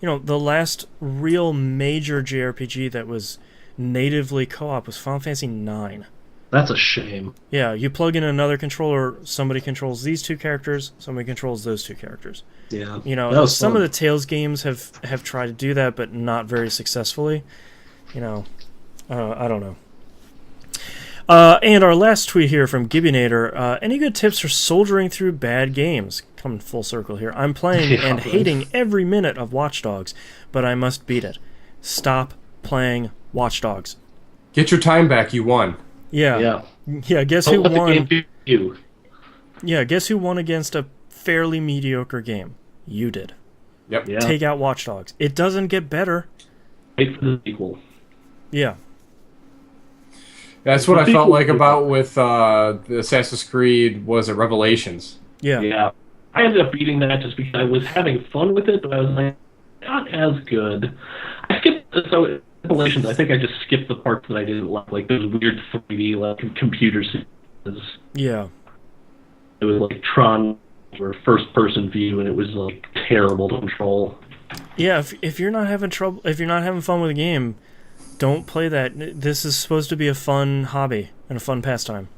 The last real major JRPG that was natively co-op was Final Fantasy IX. That's a shame. Yeah, you plug in another controller, somebody controls these 2 characters, somebody controls those 2 characters. Yeah. Some of the Tales games have tried to do that, but not very successfully. I don't know. And our last tweet here from Gibbionator, any good tips for soldiering through bad games? Coming full circle here. I'm playing and hating every minute of Watch Dogs, but I must beat it. Stop playing Watch Dogs. Get your time back, you won. Yeah. Guess who won? Yeah, guess who won against a fairly mediocre game? You did. Yep. Yeah. Take out Watch Dogs. It doesn't get better. Wait for the sequel. Yeah. That's what I felt like about with the Assassin's Creed, was it Revelations? Yeah. Yeah. I ended up beating that just because I was having fun with it, but I was like, not as good. I skipped, so compilations, I think I just skipped the parts that I didn't like those weird 3D like computer sequences. Yeah. It was like Tron or first-person view, and it was like terrible to control. Yeah, if you're not having trouble, if you're not having fun with a game, don't play that. This is supposed to be a fun hobby and a fun pastime.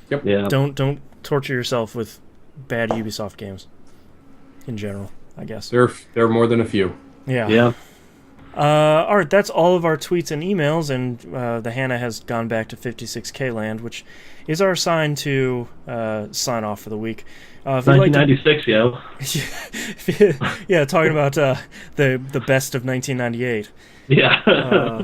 Yep. Yeah. Don't torture yourself with bad Ubisoft games. In general, I guess. There are more than a few. Yeah. Yeah. All right, that's all of our tweets and emails, and the Hannah has gone back to 56K land, which is our sign to sign off for the week. If you'd like 1996, yo. yeah, talking about the best of 1998. Yeah.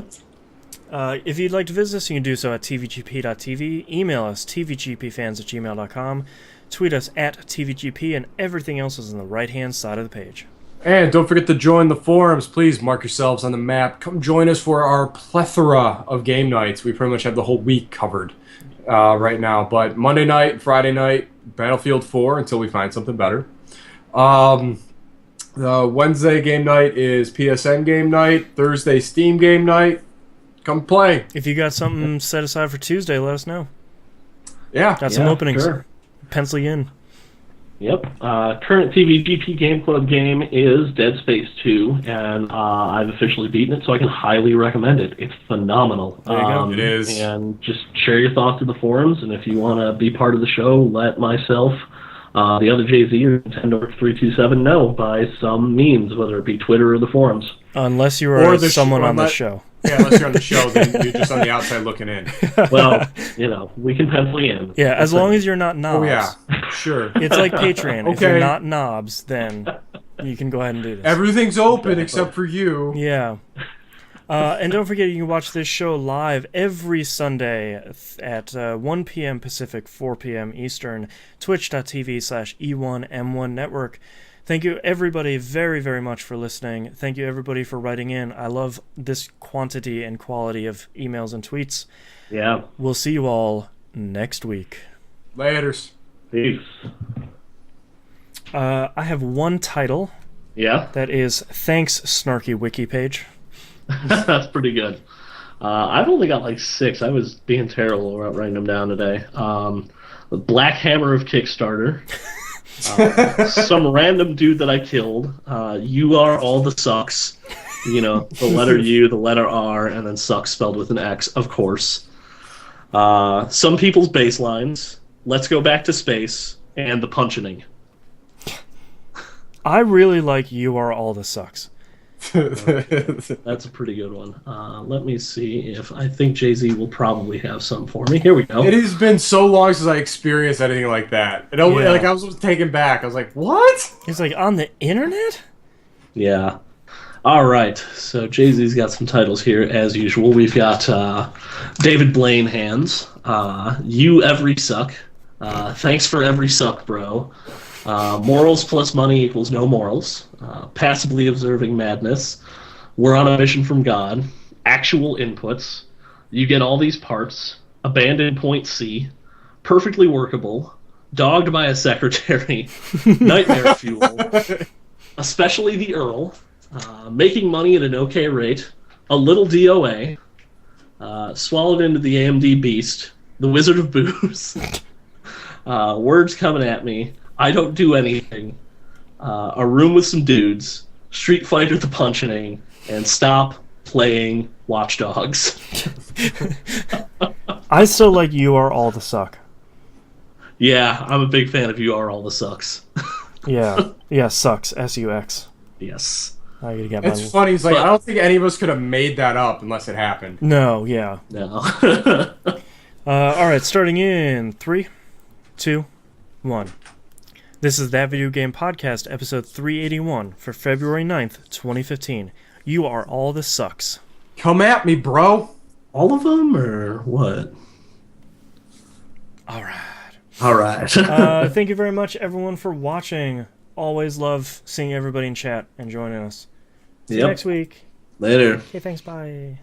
If you'd like to visit us, you can do so at tvgp.tv. Email us, tvgpfans@gmail.com. Tweet us at tvgp, and everything else is on the right-hand side of the page. And don't forget to join the forums. Please mark yourselves on the map. Come join us for our plethora of game nights. We pretty much have the whole week covered right now. But Monday night, Friday night, Battlefield 4 until we find something better. The Wednesday game night is PSN game night. Thursday, Steam game night. Come play. If you got something set aside for Tuesday, let us know. Yeah. Got some openings. Sure. Pencil you in. Yep. Current TVGP Game Club game is Dead Space 2, and I've officially beaten it, so I can highly recommend it. It's phenomenal. There you go. It is. And just share your thoughts in the forums, and if you want to be part of the show, let myself, the other JZ, or Nintendo327 know by some means, whether it be Twitter or the forums. Unless you are someone on the show. Yeah, unless you're on the show, then you're just on the outside looking in. Well, we can pencil you in. Yeah, as long as you're not knobs. Oh, yeah. Sure. It's like Patreon. If Okay. you're not knobs, then you can go ahead and do this. Everything's open except for you. Yeah. And don't forget, you can watch this show live every Sunday at 1 p.m. Pacific, 4 p.m. Eastern, twitch.tv/E1M1 Network. Thank you, everybody, very, very much for listening. Thank you, everybody, for writing in. I love this quantity and quality of emails and tweets. Yeah. We'll see you all next week. Laters. Peace. I have one title. Yeah. That is Thanks, Snarky Wiki page. That's pretty good. I've only got like 6. I was being terrible about writing them down today. The Black Hammer of Kickstarter. Some random dude that I killed. You Are All the Sux. The letter U, the letter R, and then sucks spelled with an X, of course. Some people's baselines. Let's Go Back to Space. And the Punching. I really like You Are All the Sux. That's a pretty good one. Let me see if I think Jay-Z will probably have some for me. Here we go. It has been so long since I experienced anything like that. I was taken back. I was like, what? It's like on the internet? Yeah. All right. So Jay-Z's got some titles here as usual. We've got David Blaine Hands. You Every Suck. Thanks for Every Suck, Bro. Morals plus money equals no morals. Passively observing madness. We're on a mission from God. Actual inputs. You get all these parts. Abandoned point C. Perfectly workable. Dogged by a secretary. Nightmare fuel. Especially the Earl. Making money at an okay rate. A little DOA. Swallowed into the AMD beast. The Wizard of Booze. Words coming at me. I don't do anything. A room with some dudes. Street Fighter the Punching. And stop playing Watch Dogs. I still like You Are All the Suck. Yeah, I'm a big fan of You Are All the Sucks. Yeah. Yeah, Sucks. S-U-X. Yes. I gotta get It's funny. It's like, I don't think any of us could have made that up unless it happened. No, yeah. No. All right, starting in 3, 2, 1. This is That Video Game Podcast, episode 381 for February 9th, 2015. You Are All the Sucks. Come at me, bro. All of them, or what? All right. All right. Thank you very much, everyone, for watching. Always love seeing everybody in chat and joining us. See you next week. Later. Okay, thanks, bye.